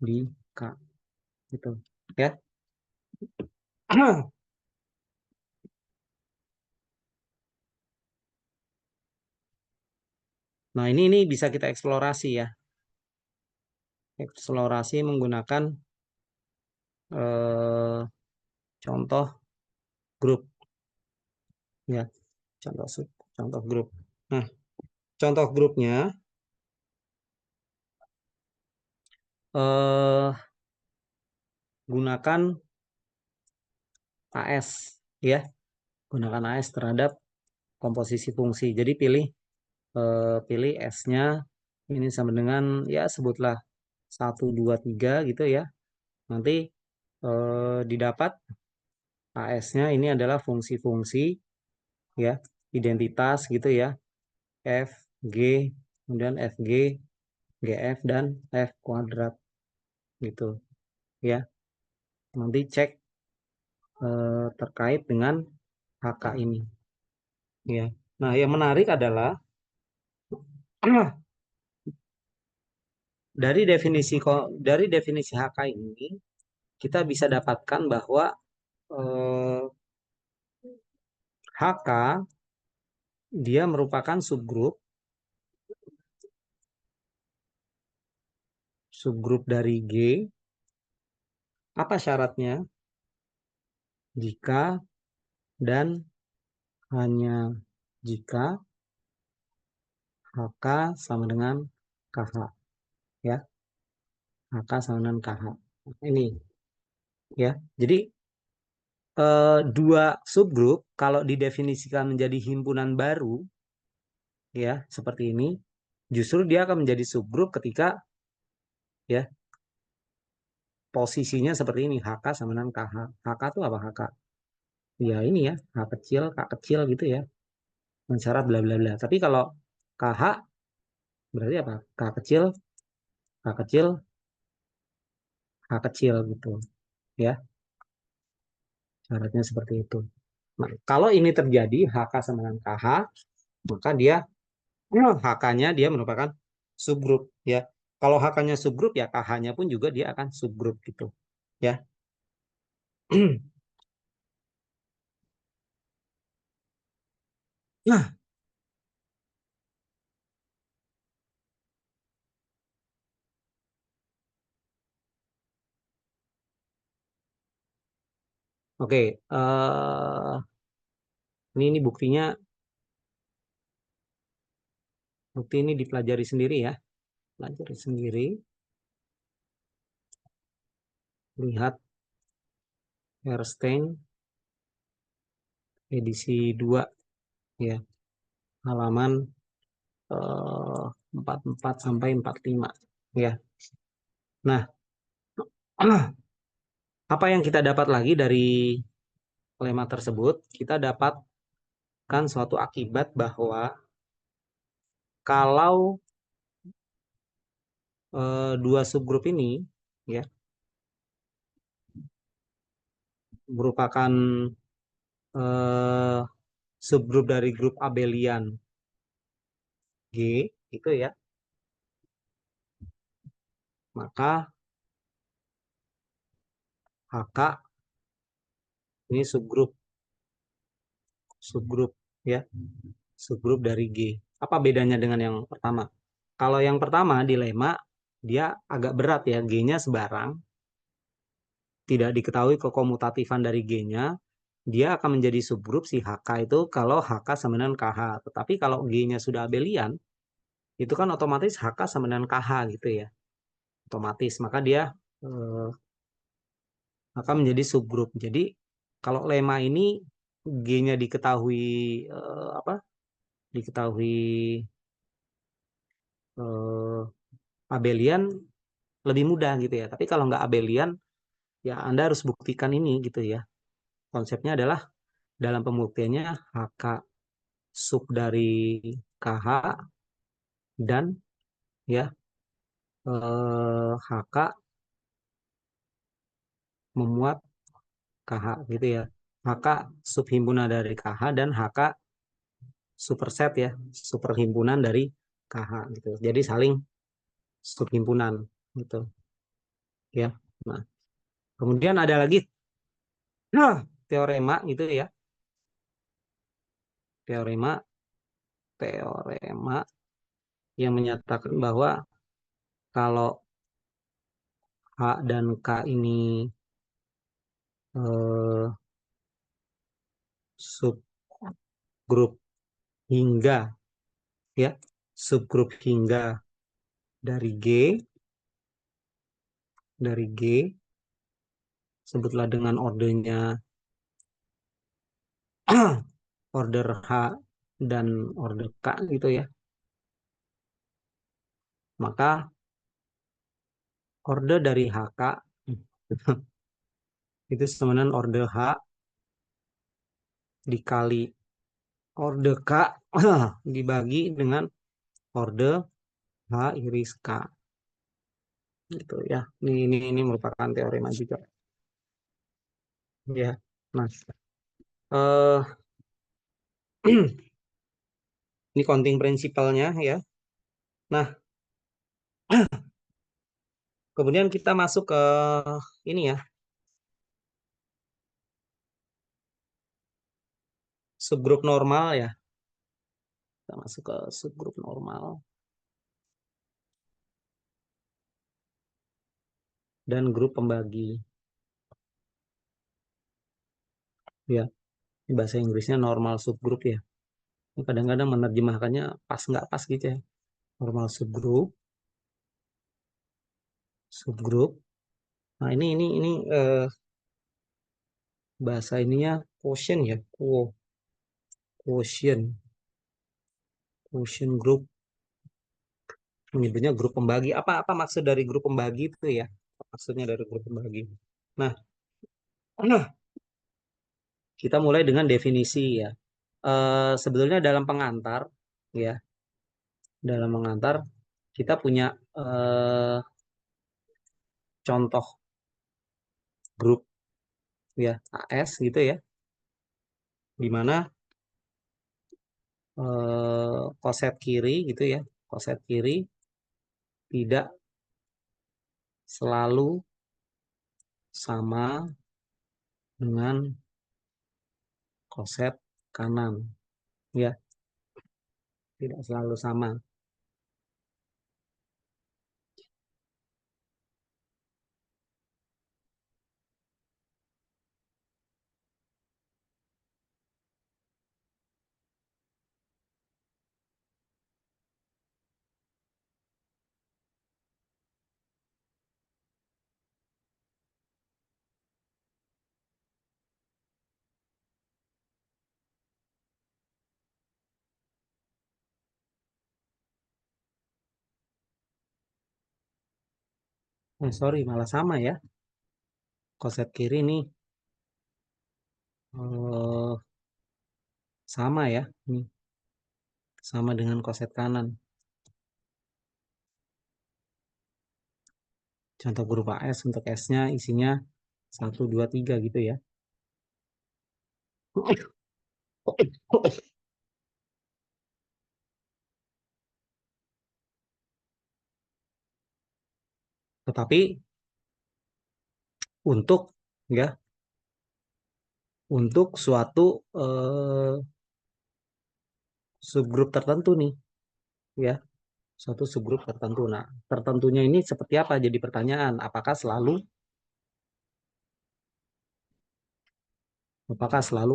di K gitu ya. Nah, ini bisa kita eksplorasi ya. Eksplorasi menggunakan contoh grup ya. Contoh grup. Nah, contoh grupnya gunakan AS ya. Gunakan AS terhadap komposisi fungsi. Jadi pilih S-nya ini sama dengan ya sebutlah 1, 2, 3 gitu ya. Nanti didapat AS-nya ini adalah fungsi-fungsi ya, identitas gitu ya. F, G, kemudian FG, GF dan F kuadrat gitu ya. Nanti cek terkait dengan HK ini ya. Nah, yang menarik adalah dari definisi HK ini kita bisa dapatkan bahwa HK dia merupakan subgrup dari G. Apa syaratnya? Jika dan hanya jika HK sama dengan KH ya. HK sama dengan KH. Ini ya. Jadi dua subgrup kalau didefinisikan menjadi himpunan baru ya seperti ini, justru dia akan menjadi subgrup ketika ya posisinya seperti ini, HK sama dengan KH. HK itu apa HK? Ya ini ya, H kecil, K kecil gitu ya. Mensyarat bla bla bla. Tapi kalau KH berarti apa? K kecil, K kecil, H kecil gitu ya. Syaratnya seperti itu. Nah, kalau ini terjadi HK sama dengan KH, maka dia HK-nya dia merupakan subgrup ya. Kalau HK-nya subgrup ya KH-nya pun juga dia akan subgrup gitu ya. Nah, oke, ini buktinya, bukti ini dipelajari sendiri ya, pelajari sendiri, lihat Herstein edisi 2 ya, halaman 44 sampai 45 ya. Nah, apa yang kita dapat lagi dari lema tersebut? Kita dapatkan suatu akibat bahwa kalau dua subgrup ini ya merupakan subgrup dari grup abelian G itu ya. Maka HK ini subgrup ya, subgrup dari G. Apa bedanya dengan yang pertama? Kalau yang pertama dilema dia agak berat ya, G-nya sebarang, tidak diketahui kekomutatifan dari G-nya, dia akan menjadi subgrup si HK itu kalau HK sama dengan KH. Tetapi kalau G-nya sudah abelian, itu kan otomatis HK sama dengan KH gitu ya. Otomatis, maka dia akan menjadi subgrup. Jadi kalau lema ini G-nya diketahui apa? Diketahui abelian lebih mudah gitu ya. Tapi kalau nggak abelian, ya Anda harus buktikan ini gitu ya. Konsepnya adalah dalam pembuktiannya HK sub dari KH dan ya HK memuat KH gitu ya. HK subhimpunan dari KH dan HK superset ya, superhimpunan dari KH gitu. Jadi saling subhimpunan gitu ya. Nah, kemudian ada lagi teorema gitu ya. Teorema yang menyatakan bahwa kalau H dan K ini subgrup hingga ya, subgrup hingga dari G sebutlah dengan ordernya order H dan order K gitu ya. Maka order dari HK itu sama dengan order H dikali order K dibagi dengan order H iris K gitu ya. Ini merupakan teorema juga ya. Nah, ini counting prinsipalnya ya. Nah, kemudian kita masuk ke ini ya, subgrup normal ya. Kita masuk ke subgrup normal dan grup pembagi ya. Bahasa Inggrisnya normal subgrup ya. Kadang-kadang menerjemahkannya pas nggak pas gitu ya. Normal subgrup. Nah ini bahasa ininya quotient ya, quotient group, menyebutnya grup pembagi. Apa maksud dari grup pembagi itu ya? Maksudnya dari grup pembagi. Nah, kita mulai dengan definisi ya. Sebetulnya dalam pengantar ya, dalam mengantar kita punya contoh grup ya AS gitu ya, di mana koset kiri gitu ya, koset kiri tidak selalu sama dengan koset kanan ya, tidak selalu sama. Sorry, malah sama ya, koset kiri nih sama ya, nih sama dengan koset kanan. Contoh grup AS, untuk S-nya isinya 1, 2, 3 gitu ya. Tetapi untuk ya untuk suatu subgrup tertentu nih ya, suatu subgrup tertentu. Nah, tertentunya ini seperti apa jadi pertanyaan? Apakah selalu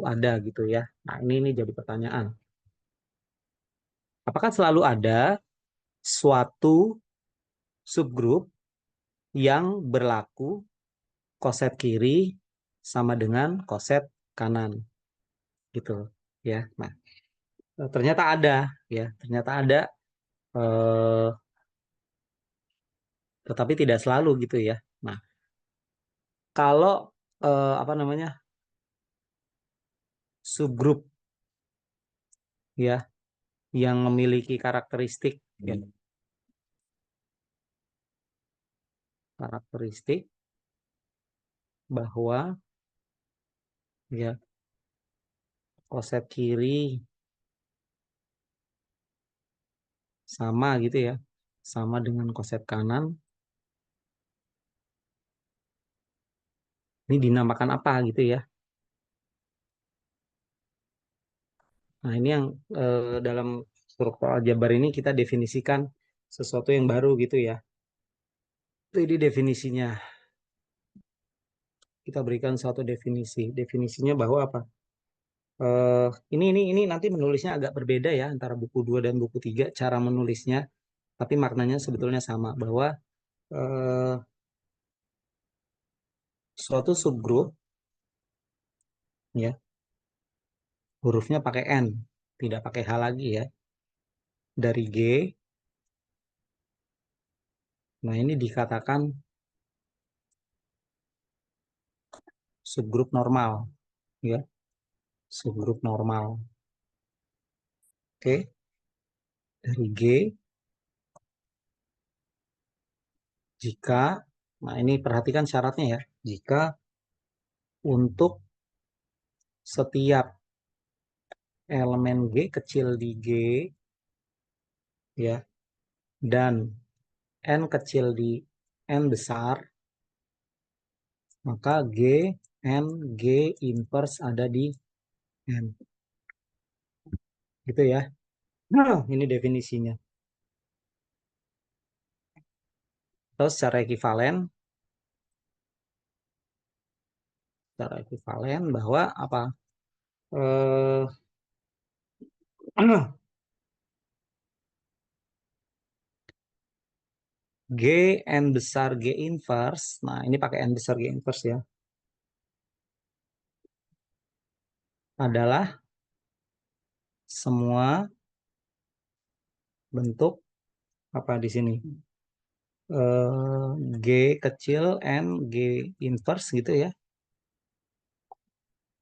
ada gitu ya? Nah, ini jadi pertanyaan. Apakah selalu ada suatu subgrup yang berlaku koset kiri sama dengan koset kanan gitu ya? Nah, ternyata ada ya, ternyata ada, eh, tetapi tidak selalu gitu ya. Nah, kalau apa namanya subgrup ya yang memiliki karakteristik ya, karakteristik bahwa ya koset kiri sama gitu ya, sama dengan koset kanan, ini dinamakan apa gitu ya. Nah, ini yang dalam struktur aljabar ini kita definisikan sesuatu yang baru gitu ya. Jadi definisinya kita berikan suatu definisi. Definisinya bahwa apa? Ini nanti menulisnya agak berbeda ya antara buku 2 dan buku 3 cara menulisnya, tapi maknanya sebetulnya sama bahwa eh, suatu subgrup ya hurufnya pakai N, tidak pakai H lagi ya. Dari G, nah ini dikatakan subgrup normal ya, subgrup normal. Oke, dari G jika, nah ini perhatikan syaratnya ya, jika untuk setiap elemen G kecil di G ya dan N kecil di N besar, maka G, N, G inverse ada di N. Gitu ya. Nah, ini definisinya. Terus secara ekivalen bahwa apa? Eh, G N besar G inverse. Nah, ini pakai N besar G inverse ya. Adalah semua bentuk apa di sini? G kecil N G inverse gitu ya.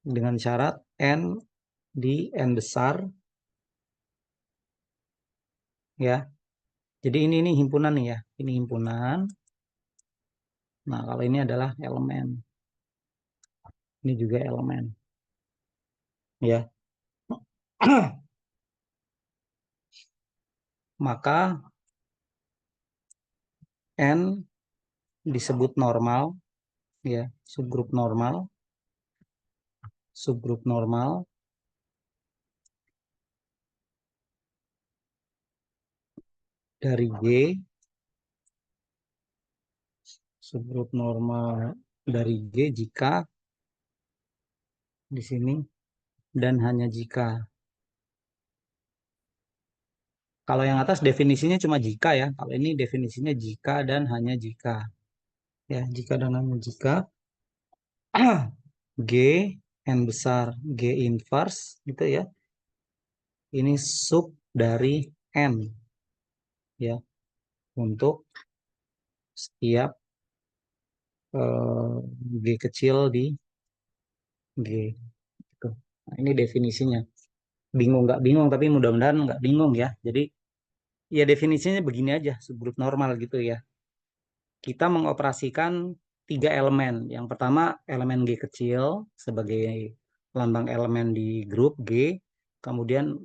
Dengan syarat N di N besar ya. Jadi ini himpunan nih ya. Ini himpunan. Nah, kalau ini adalah elemen. Ini juga elemen. Ya. Maka N disebut normal ya, subgrup normal dari G, subgrup normal dari G jika di sini dan hanya jika. Kalau yang atas definisinya cuma jika ya. Kalau ini definisinya jika dan hanya jika. Ya, jika dan hanya jika G N besar G inverse gitu ya. Ini sub dari N ya untuk setiap G kecil di G gitu. Nah, ini definisinya. Bingung nggak bingung, tapi mudah-mudahan nggak bingung ya. Jadi ya definisinya begini aja, subgrup normal gitu ya. Kita mengoperasikan 3 elemen. Yang pertama elemen G kecil sebagai lambang elemen di grup G. Kemudian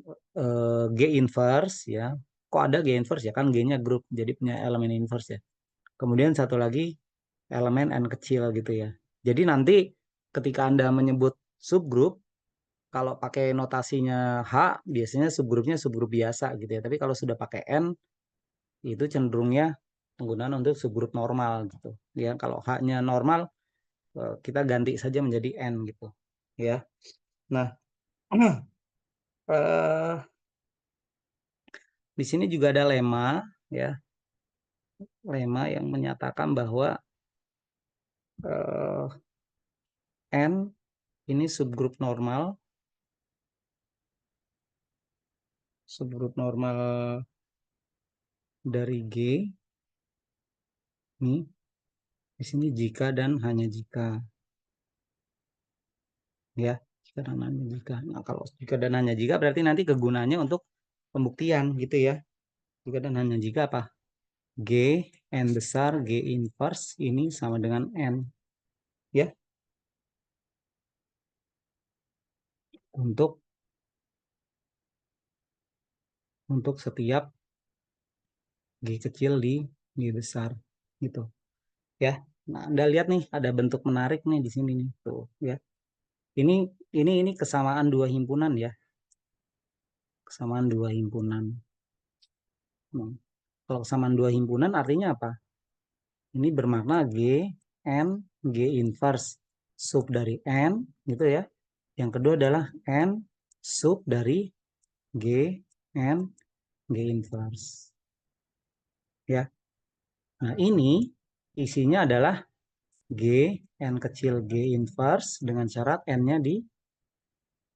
G inverse ya. Kok ada G inverse ya? Kan G-nya grup, jadi punya elemen inverse ya. Kemudian satu lagi elemen n kecil gitu ya. Jadi nanti ketika Anda menyebut subgrup, kalau pakai notasinya H, biasanya subgrupnya subgrup biasa gitu ya. Tapi kalau sudah pakai N, itu cenderungnya penggunaan untuk subgrup normal gitu. Ya, kalau H-nya normal, kita ganti saja menjadi N gitu. Ya. Nah, eh, di sini juga ada lemma ya. Lemma yang menyatakan bahwa N ini subgrup normal dari G nih di sini jika dan hanya jika ya, jika dan hanya jika. Nah, kalau jika dan hanya jika berarti nanti kegunaannya untuk pembuktian gitu ya. Jika dan hanya jika apa? G N besar G inverse ini sama dengan N ya. Untuk setiap G kecil di G besar gitu ya. Nah, Anda lihat nih ada bentuk menarik nih di sini nih tuh ya. Ini kesamaan dua himpunan ya. Kesamaan dua himpunan. Nah, kalau kesamaan dua himpunan artinya apa? Ini bermakna G N G inverse sub dari N gitu ya. Yang kedua adalah N sub dari G N G inverse ya. Nah, ini isinya adalah G N kecil G inverse dengan syarat N-nya di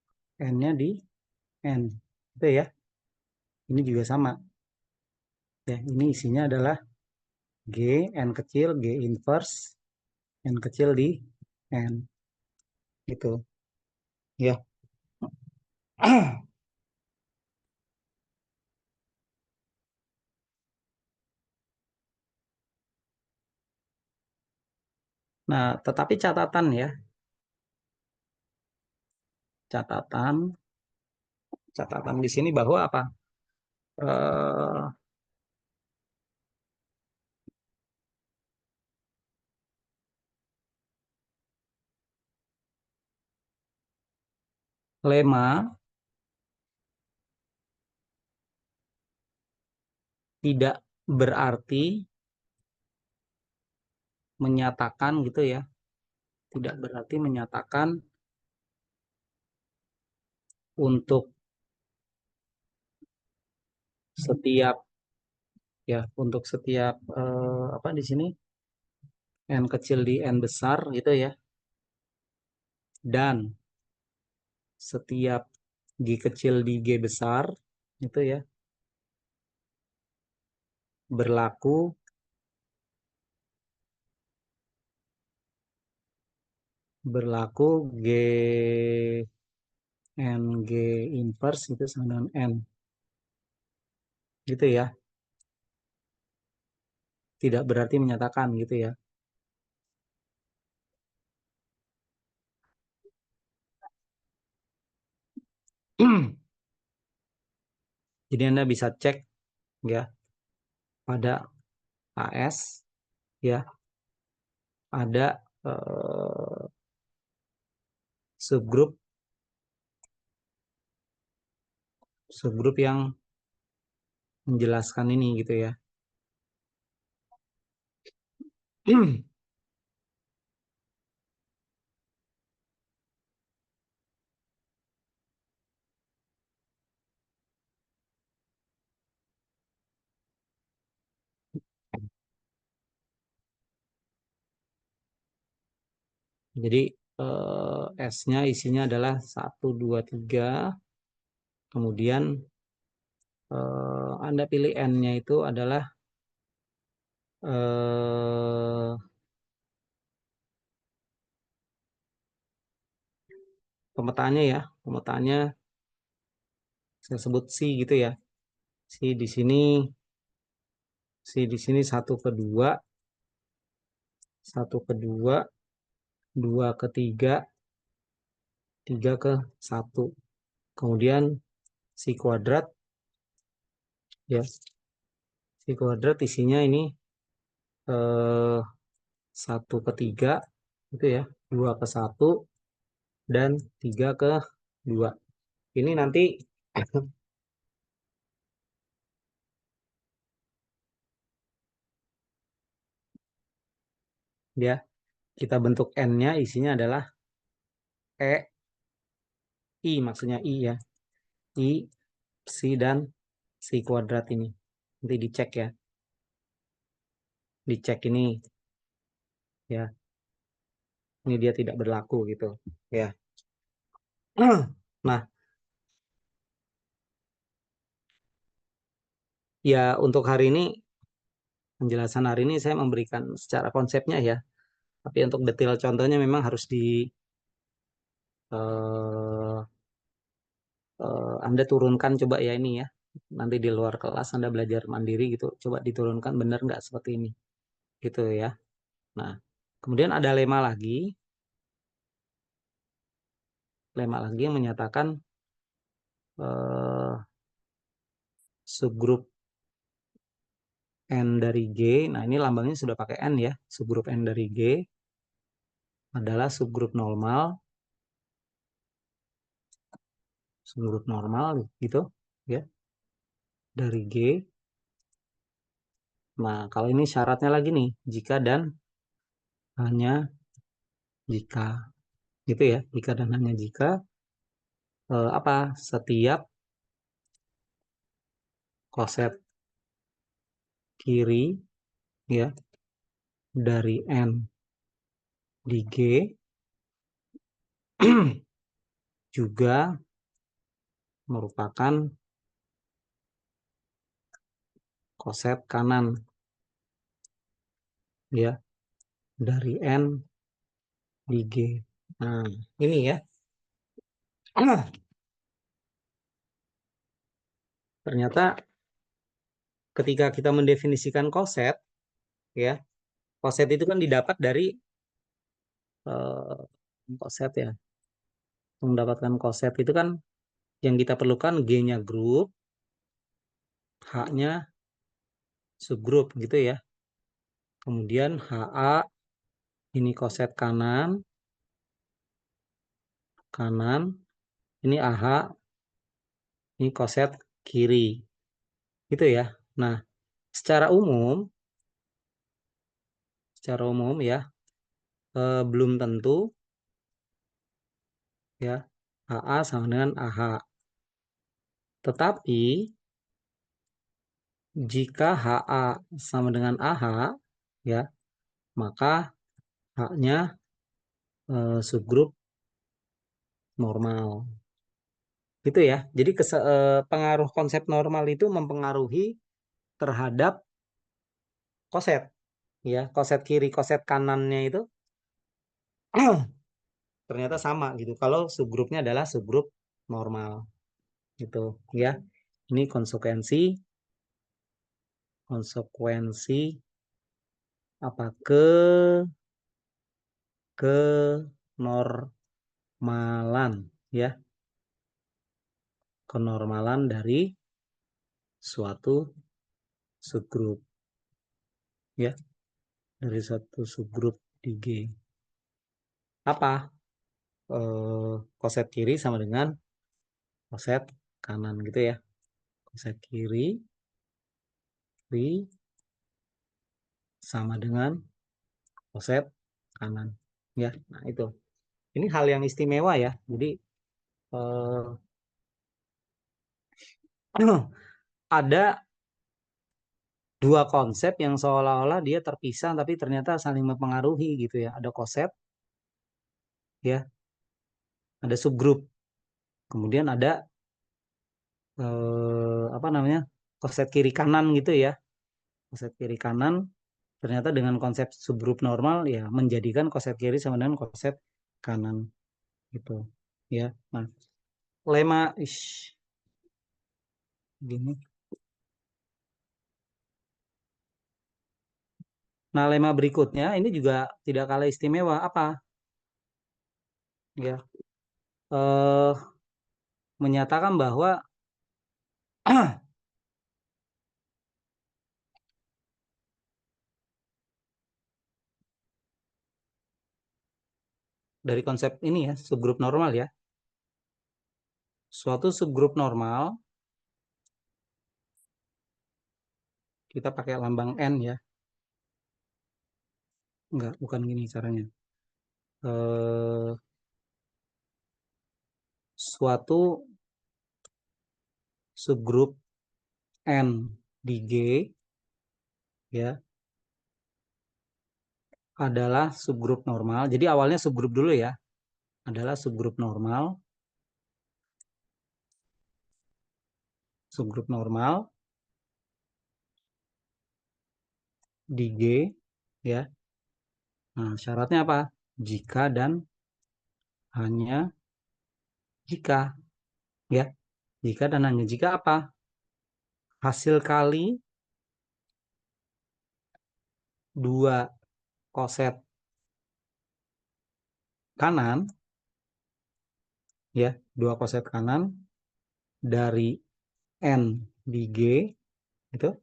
N itu ya. Ini juga sama ya. Ini isinya adalah G N kecil G inverse N kecil di N gitu ya. Nah, tetapi catatan ya, catatan di sini bahwa apa? Eh, lemma tidak berarti menyatakan gitu ya, tidak berarti menyatakan untuk setiap ya, untuk setiap apa di sini n kecil di n besar gitu ya, dan setiap g kecil di g besar itu ya berlaku g n g inverse itu sama dengan n gitu ya, tidak berarti menyatakan gitu ya. Jadi Anda bisa cek ya pada AS ya, ada subgrup yang menjelaskan ini gitu ya. Jadi S-nya isinya adalah 1, 2, 3. Kemudian Anda pilih N-nya itu adalah pemetaannya ya. Pemetaannya saya sebut C gitu ya. C di sini 1 ke 2, 1 ke 2, 2 ke 3, 3 ke 1. Kemudian C kuadrat ya. C kuadrat isinya ini eh, 1/3 itu ya, 2/1 dan 3/2. Ini nanti ya kita bentuk n-nya, isinya adalah i, maksudnya i ya, i, psi dan psi kuadrat ini. Nanti dicek ya, dicek ini ya, ini dia tidak berlaku gitu ya. Nah, ya untuk hari ini, penjelasan hari ini saya memberikan secara konsepnya ya, tapi untuk detail contohnya memang harus eh, Anda turunkan coba ya ini ya. Nanti di luar kelas Anda belajar mandiri gitu, coba diturunkan benar nggak seperti ini gitu ya. Nah, kemudian ada lemma lagi yang menyatakan eh, subgrup n dari G. Nah, ini lambangnya sudah pakai n ya. Subgrup n dari G adalah subgrup normal gitu ya, dari G. Nah, kalau ini syaratnya lagi nih, jika dan hanya jika gitu ya, jika dan hanya jika setiap koset kiri ya dari n di G juga merupakan koset kanan ya dari n di G. Nah, ini ya. Ternyata ketika kita mendefinisikan koset ya, koset itu kan didapat dari koset ya. Mendapatkan koset itu kan yang kita perlukan G-nya grup, H-nya subgrup gitu ya. Kemudian HA ini koset kanan, ini AH, ini koset kiri. Gitu ya. Nah, secara umum ya, belum tentu ya HA sama dengan AH. Tetapi jika HA sama dengan AH ya, maka H-nya subgrup normal. Gitu ya. Jadi pengaruh konsep normal itu mempengaruhi terhadap koset ya, koset kiri, koset kanannya itu ternyata sama gitu. Kalau subgrupnya adalah subgrup normal gitu ya. Ini konsekuensi apa kenormalan ya, kenormalan dari suatu subgrup ya, dari suatu subgrup di G. Apa koset kiri sama dengan koset kanan gitu ya. Koset kiri sama dengan koset kanan ya. Nah, itu. Ini hal yang istimewa ya. Jadi ada dua konsep yang seolah-olah dia terpisah tapi ternyata saling mempengaruhi gitu ya. Ada koset ya, ada subgrup. Kemudian ada apa namanya? Koset kiri kanan gitu ya. Koset kiri kanan ternyata dengan konsep subgrup normal ya menjadikan koset kiri sama dengan koset kanan gitu ya. Nah, lemma gini. Nah, lemma berikutnya ini juga tidak kalah istimewa. Apa? Ya, menyatakan bahwa dari konsep ini ya, subgrup normal ya. Suatu subgrup normal, kita pakai lambang N ya. Enggak, bukan gini caranya. Suatu subgrup N di G ya adalah subgrup normal. Jadi awalnya subgrup dulu ya. Adalah subgrup normal. Subgrup normal di G ya. Nah, syaratnya apa? Jika dan hanya jika ya. Jika dan hanya jika apa? Hasil kali dua koset kanan ya, dua koset kanan dari N di G itu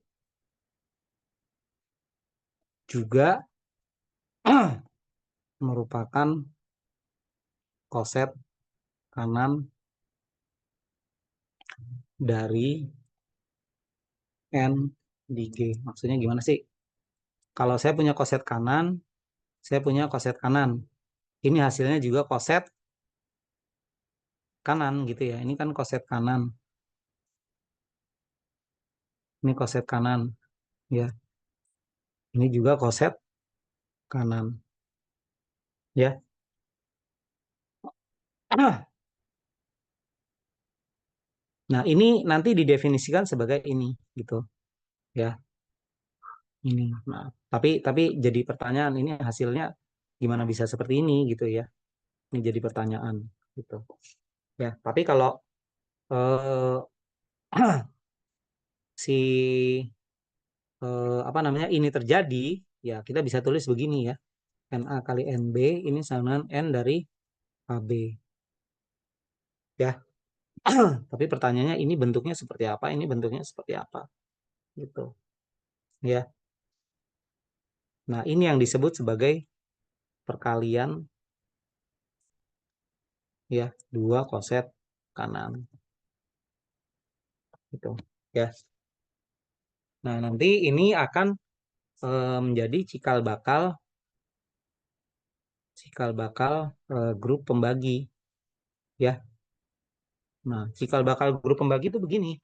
juga merupakan koset kanan dari N di G. Maksudnya gimana sih? Kalau saya punya koset kanan, saya punya koset kanan. Ini hasilnya juga koset kanan gitu ya. Ini kan koset kanan. Ini koset kanan ya. Ini juga koset kanan ya. Nah, ini nanti didefinisikan sebagai ini gitu ya. Ini. Nah, tapi jadi pertanyaan ini hasilnya gimana bisa seperti ini gitu ya. Ini jadi pertanyaan gitu. Ya, tapi kalau si apa namanya ini terjadi, ya kita bisa tulis begini ya. NA kali NB ini sama dengan N dari AB. Ya. Tapi pertanyaannya ini bentuknya seperti apa? Ini bentuknya seperti apa? Gitu. Ya. Nah, ini yang disebut sebagai perkalian ya, dua koset kanan. Gitu. Ya. Nah, nanti ini akan menjadi cikal bakal grup pembagi ya. Nah, cikal bakal grup pembagi itu begini.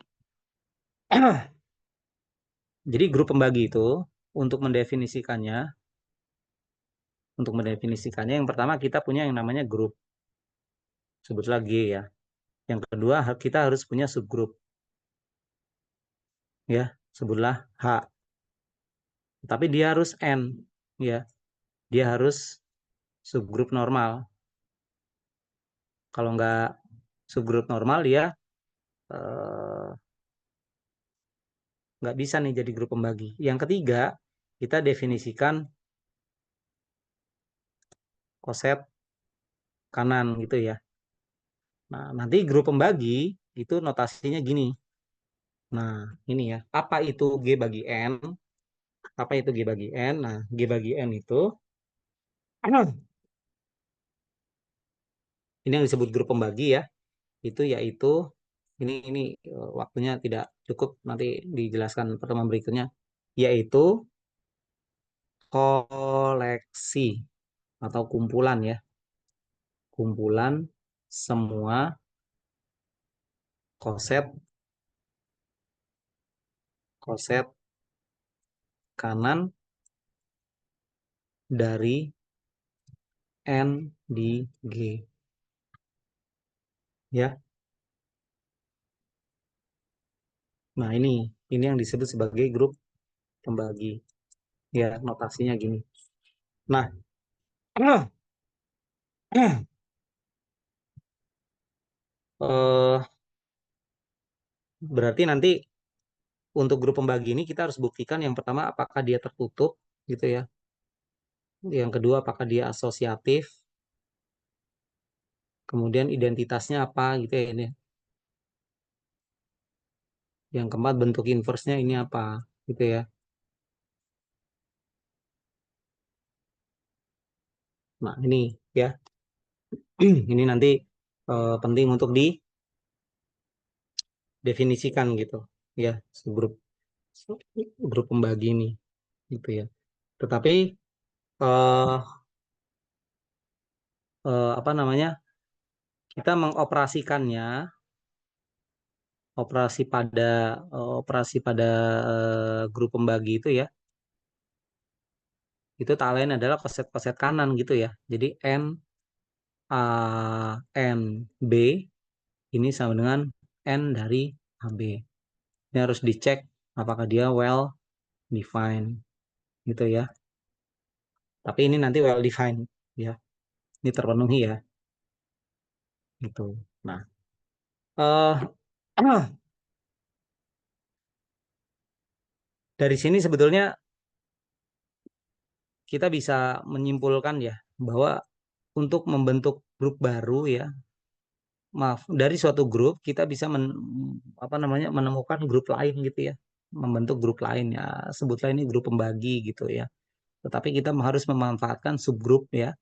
Jadi grup pembagi itu untuk mendefinisikannya yang pertama kita punya yang namanya grup, sebutlah G ya. Yang kedua kita harus punya subgrup ya, sebutlah H. Tapi dia harus N ya, dia harus subgrup normal. Kalau nggak subgrup normal dia nggak bisa nih jadi grup pembagi. Yang ketiga kita definisikan koset kanan gitu ya. Nah, nanti grup pembagi itu notasinya gini. Nah, ini ya. Apa itu G bagi N? Apa itu G bagi N? Nah, G bagi N itu ini yang disebut grup pembagi ya. Itu yaitu ini waktunya tidak cukup, nanti dijelaskan pertemuan berikutnya, yaitu koleksi atau kumpulan ya. Kumpulan semua koset kanan dari N di G ya. Nah, ini yang disebut sebagai grup pembagi. Ya, notasinya gini. Nah, berarti nanti untuk grup pembagi ini kita harus buktikan yang pertama apakah dia tertutup gitu ya. Yang kedua apakah dia asosiatif. Kemudian identitasnya apa gitu ya ini. Yang keempat bentuk inverse-nya ini apa gitu ya. Nah, ini ya. Ini nanti penting untuk didefinisikan gitu ya, subgrup grup pembagi ini gitu ya. Tetapi eh, apa namanya, kita mengoperasikannya, operasi pada grup pembagi itu ya, itu tak lain adalah koset-koset kanan gitu ya. Jadi N A N B ini sama dengan N dari AB. Ini harus dicek apakah dia well defined gitu ya. Tapi ini nanti well defined ya. Ini terpenuhi ya gitu. Nah, dari sini sebetulnya kita bisa menyimpulkan ya bahwa untuk membentuk grup baru ya, maaf, dari suatu grup kita bisa menemukan grup lain gitu ya, membentuk grup lain ya, sebutlah ini grup pembagi gitu ya. Tetapi kita harus memanfaatkan subgrup ya,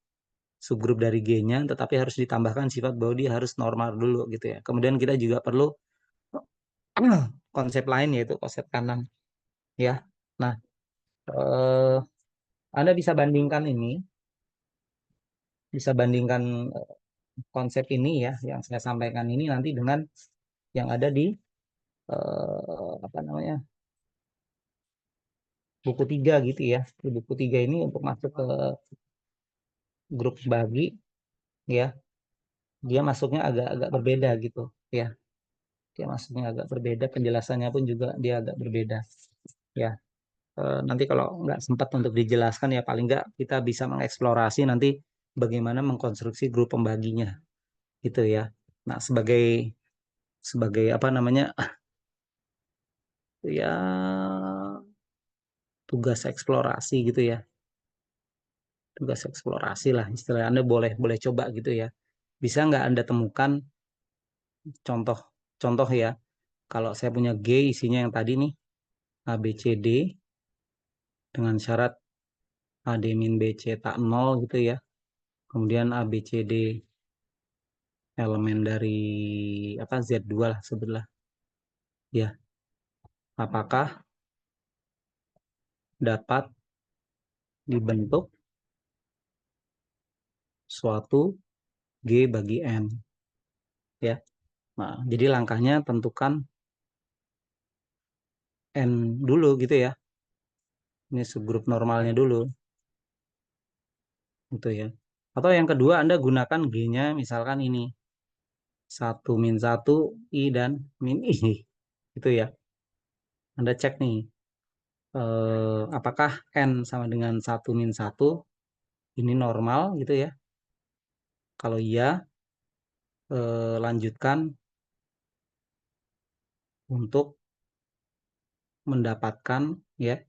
subgrup dari G-nya, tetapi harus ditambahkan sifat bahwa dia harus normal dulu gitu ya. Kemudian kita juga perlu konsep lain yaitu konsep kanan ya. Nah, eh, Anda bisa bandingkan konsep ini ya, yang saya sampaikan ini nanti dengan yang ada di apa namanya, buku 3 gitu ya. Di buku 3 ini untuk masuk ke grup bagi ya, dia masuknya agak-agak berbeda gitu ya. Dia masuknya agak berbeda, penjelasannya pun juga dia agak berbeda ya. Nanti kalau nggak sempat untuk dijelaskan ya paling nggak kita bisa mengeksplorasi nanti bagaimana mengkonstruksi grup pembaginya gitu ya. Nah, sebagai sebagai apa namanya, ya tugas eksplorasi gitu ya, tugas eksplorasi lah istilahnya. Anda boleh boleh coba gitu ya, bisa nggak Anda temukan contoh contoh ya, kalau saya punya G isinya yang tadi nih A B C D dengan syarat A D min B C tak 0 gitu ya, kemudian A B C D elemen dari apa Z2 lah sebutlah ya, apakah dapat dibentuk suatu G bagi N ya. Nah, jadi langkahnya tentukan N dulu gitu ya. Ini subgrup normalnya dulu gitu ya. Atau yang kedua Anda gunakan G-nya misalkan ini 1-1 I dan min I gitu ya. Anda cek nih apakah N sama dengan 1-1 ini normal gitu ya. Kalau iya, lanjutkan untuk mendapatkan ya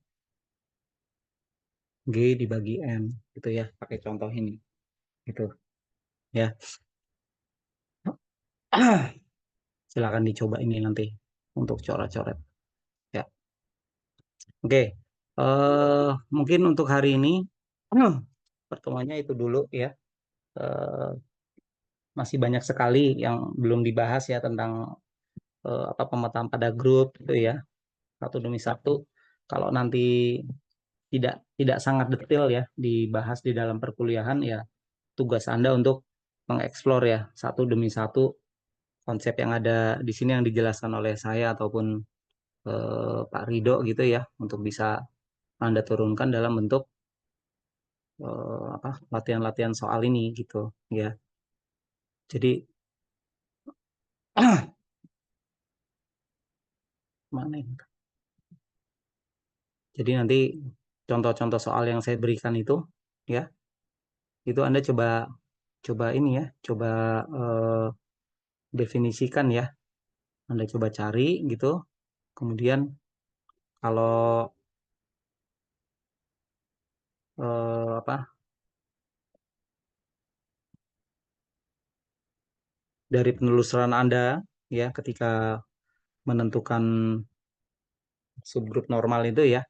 G dibagi N gitu ya, pakai contoh ini gitu ya. Silakan dicoba ini nanti untuk coret-coret ya. Oke, mungkin untuk hari ini pertemuannya itu dulu ya. Eh, Masih banyak sekali yang belum dibahas ya tentang apa pemetaan pada grup gitu ya, satu demi satu. Kalau nanti tidak tidak sangat detail ya dibahas di dalam perkuliahan ya, tugas Anda untuk mengeksplor ya satu demi satu konsep yang ada di sini yang dijelaskan oleh saya ataupun Pak Rido gitu ya, untuk bisa Anda turunkan dalam bentuk apa latihan-latihan soal ini gitu ya. Jadi mana ini? Jadi nanti contoh-contoh soal yang saya berikan itu ya, itu Anda coba coba ini ya, coba definisikan ya. Anda coba cari gitu. Kemudian kalau apa dari penelusuran Anda ya ketika menentukan subgrup normal itu ya,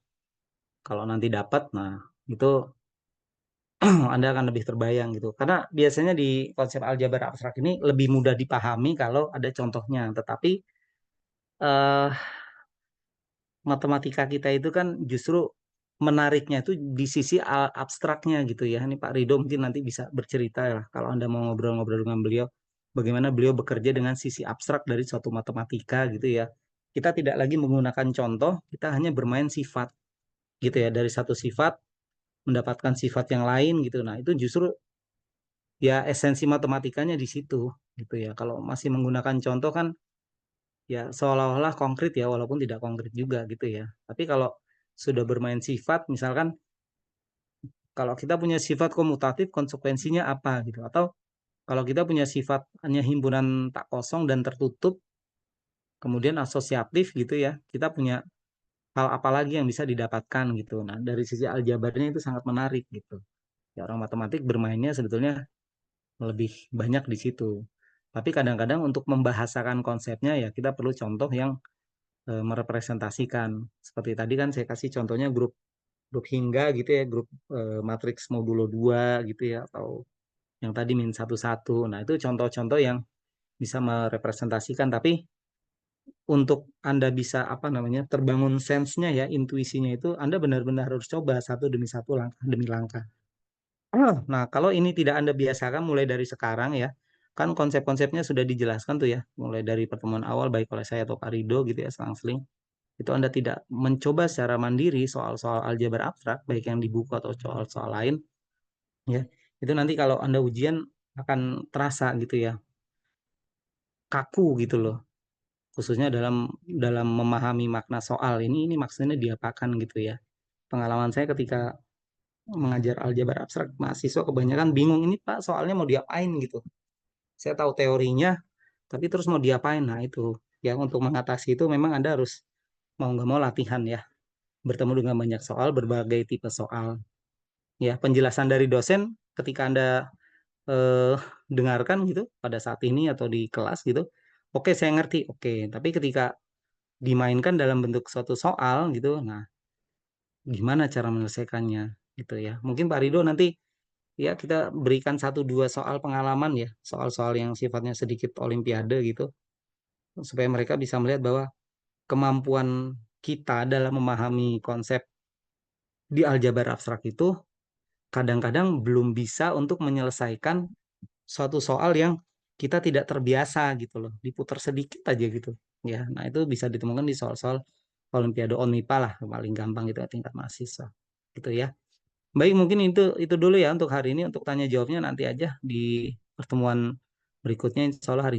kalau nanti dapat, nah itu Anda akan lebih terbayang gitu. Karena biasanya di konsep aljabar abstrak ini lebih mudah dipahami kalau ada contohnya. Tetapi eh, matematika kita itu kan justru menariknya itu di sisi abstraknya gitu ya. Ini Pak Ridho mungkin nanti bisa bercerita ya kalau Anda mau ngobrol-ngobrol dengan beliau, bagaimana beliau bekerja dengan sisi abstrak dari suatu matematika gitu ya. Kita tidak lagi menggunakan contoh, kita hanya bermain sifat gitu ya. Dari satu sifat mendapatkan sifat yang lain gitu. Nah, itu justru ya esensi matematikanya di situ gitu ya. Kalau masih menggunakan contoh kan ya seolah-olah konkret ya walaupun tidak konkret juga gitu ya. Tapi kalau sudah bermain sifat misalkan kalau kita punya sifat komutatif konsekuensinya apa gitu atau kalau kita punya sifat hanya himpunan tak kosong dan tertutup kemudian asosiatif gitu ya. Kita punya hal apa lagi yang bisa didapatkan gitu. Nah, dari sisi aljabarnya itu sangat menarik gitu. Ya orang matematik bermainnya sebetulnya lebih banyak di situ. Tapi kadang-kadang untuk membahasakan konsepnya ya kita perlu contoh yang merepresentasikan. Seperti tadi kan saya kasih contohnya grup grup hingga gitu ya, grup matriks modulo 2 gitu ya atau yang tadi min 1 1. Nah, itu contoh-contoh yang bisa merepresentasikan tapi untuk Anda bisa apa namanya terbangun sense-nya ya, intuisinya itu Anda benar-benar harus coba satu demi satu langkah demi langkah. Nah, kalau ini tidak Anda biasakan mulai dari sekarang ya, kan konsep-konsepnya sudah dijelaskan tuh ya, mulai dari pertemuan awal baik oleh saya atau Pak Rido gitu ya, selang-seling. Itu Anda tidak mencoba secara mandiri soal-soal aljabar abstrak, baik yang di buku atau soal-soal lain, ya, itu nanti kalau Anda ujian akan terasa gitu ya, kaku gitu loh, khususnya dalam dalam memahami makna soal ini maksudnya diapakan gitu ya. Pengalaman saya ketika mengajar aljabar abstrak, mahasiswa kebanyakan bingung ini Pak soalnya mau diapain gitu. Saya tahu teorinya, tapi terus mau diapain? Nah itu, ya untuk mengatasi itu memang Anda harus mau nggak mau latihan ya, bertemu dengan banyak soal, berbagai tipe soal. Ya penjelasan dari dosen ketika Anda eh, dengarkan gitu pada saat ini atau di kelas gitu, oke saya ngerti, oke. Tapi ketika dimainkan dalam bentuk suatu soal gitu, nah gimana cara menyelesaikannya gitu ya. Mungkin Pak Rido nanti ya kita berikan satu dua soal pengalaman ya, soal-soal yang sifatnya sedikit olimpiade gitu, supaya mereka bisa melihat bahwa kemampuan kita dalam memahami konsep di aljabar abstrak itu kadang-kadang belum bisa untuk menyelesaikan suatu soal yang kita tidak terbiasa gitu loh, diputar sedikit aja gitu. Ya, nah itu bisa ditemukan di soal-soal Olimpiade ONIPA lah, paling gampang gitu ya, tingkat mahasiswa. Gitu ya. Baik, mungkin itu dulu ya untuk hari ini. Untuk tanya jawabnya nanti aja di pertemuan berikutnya, insya Allah hari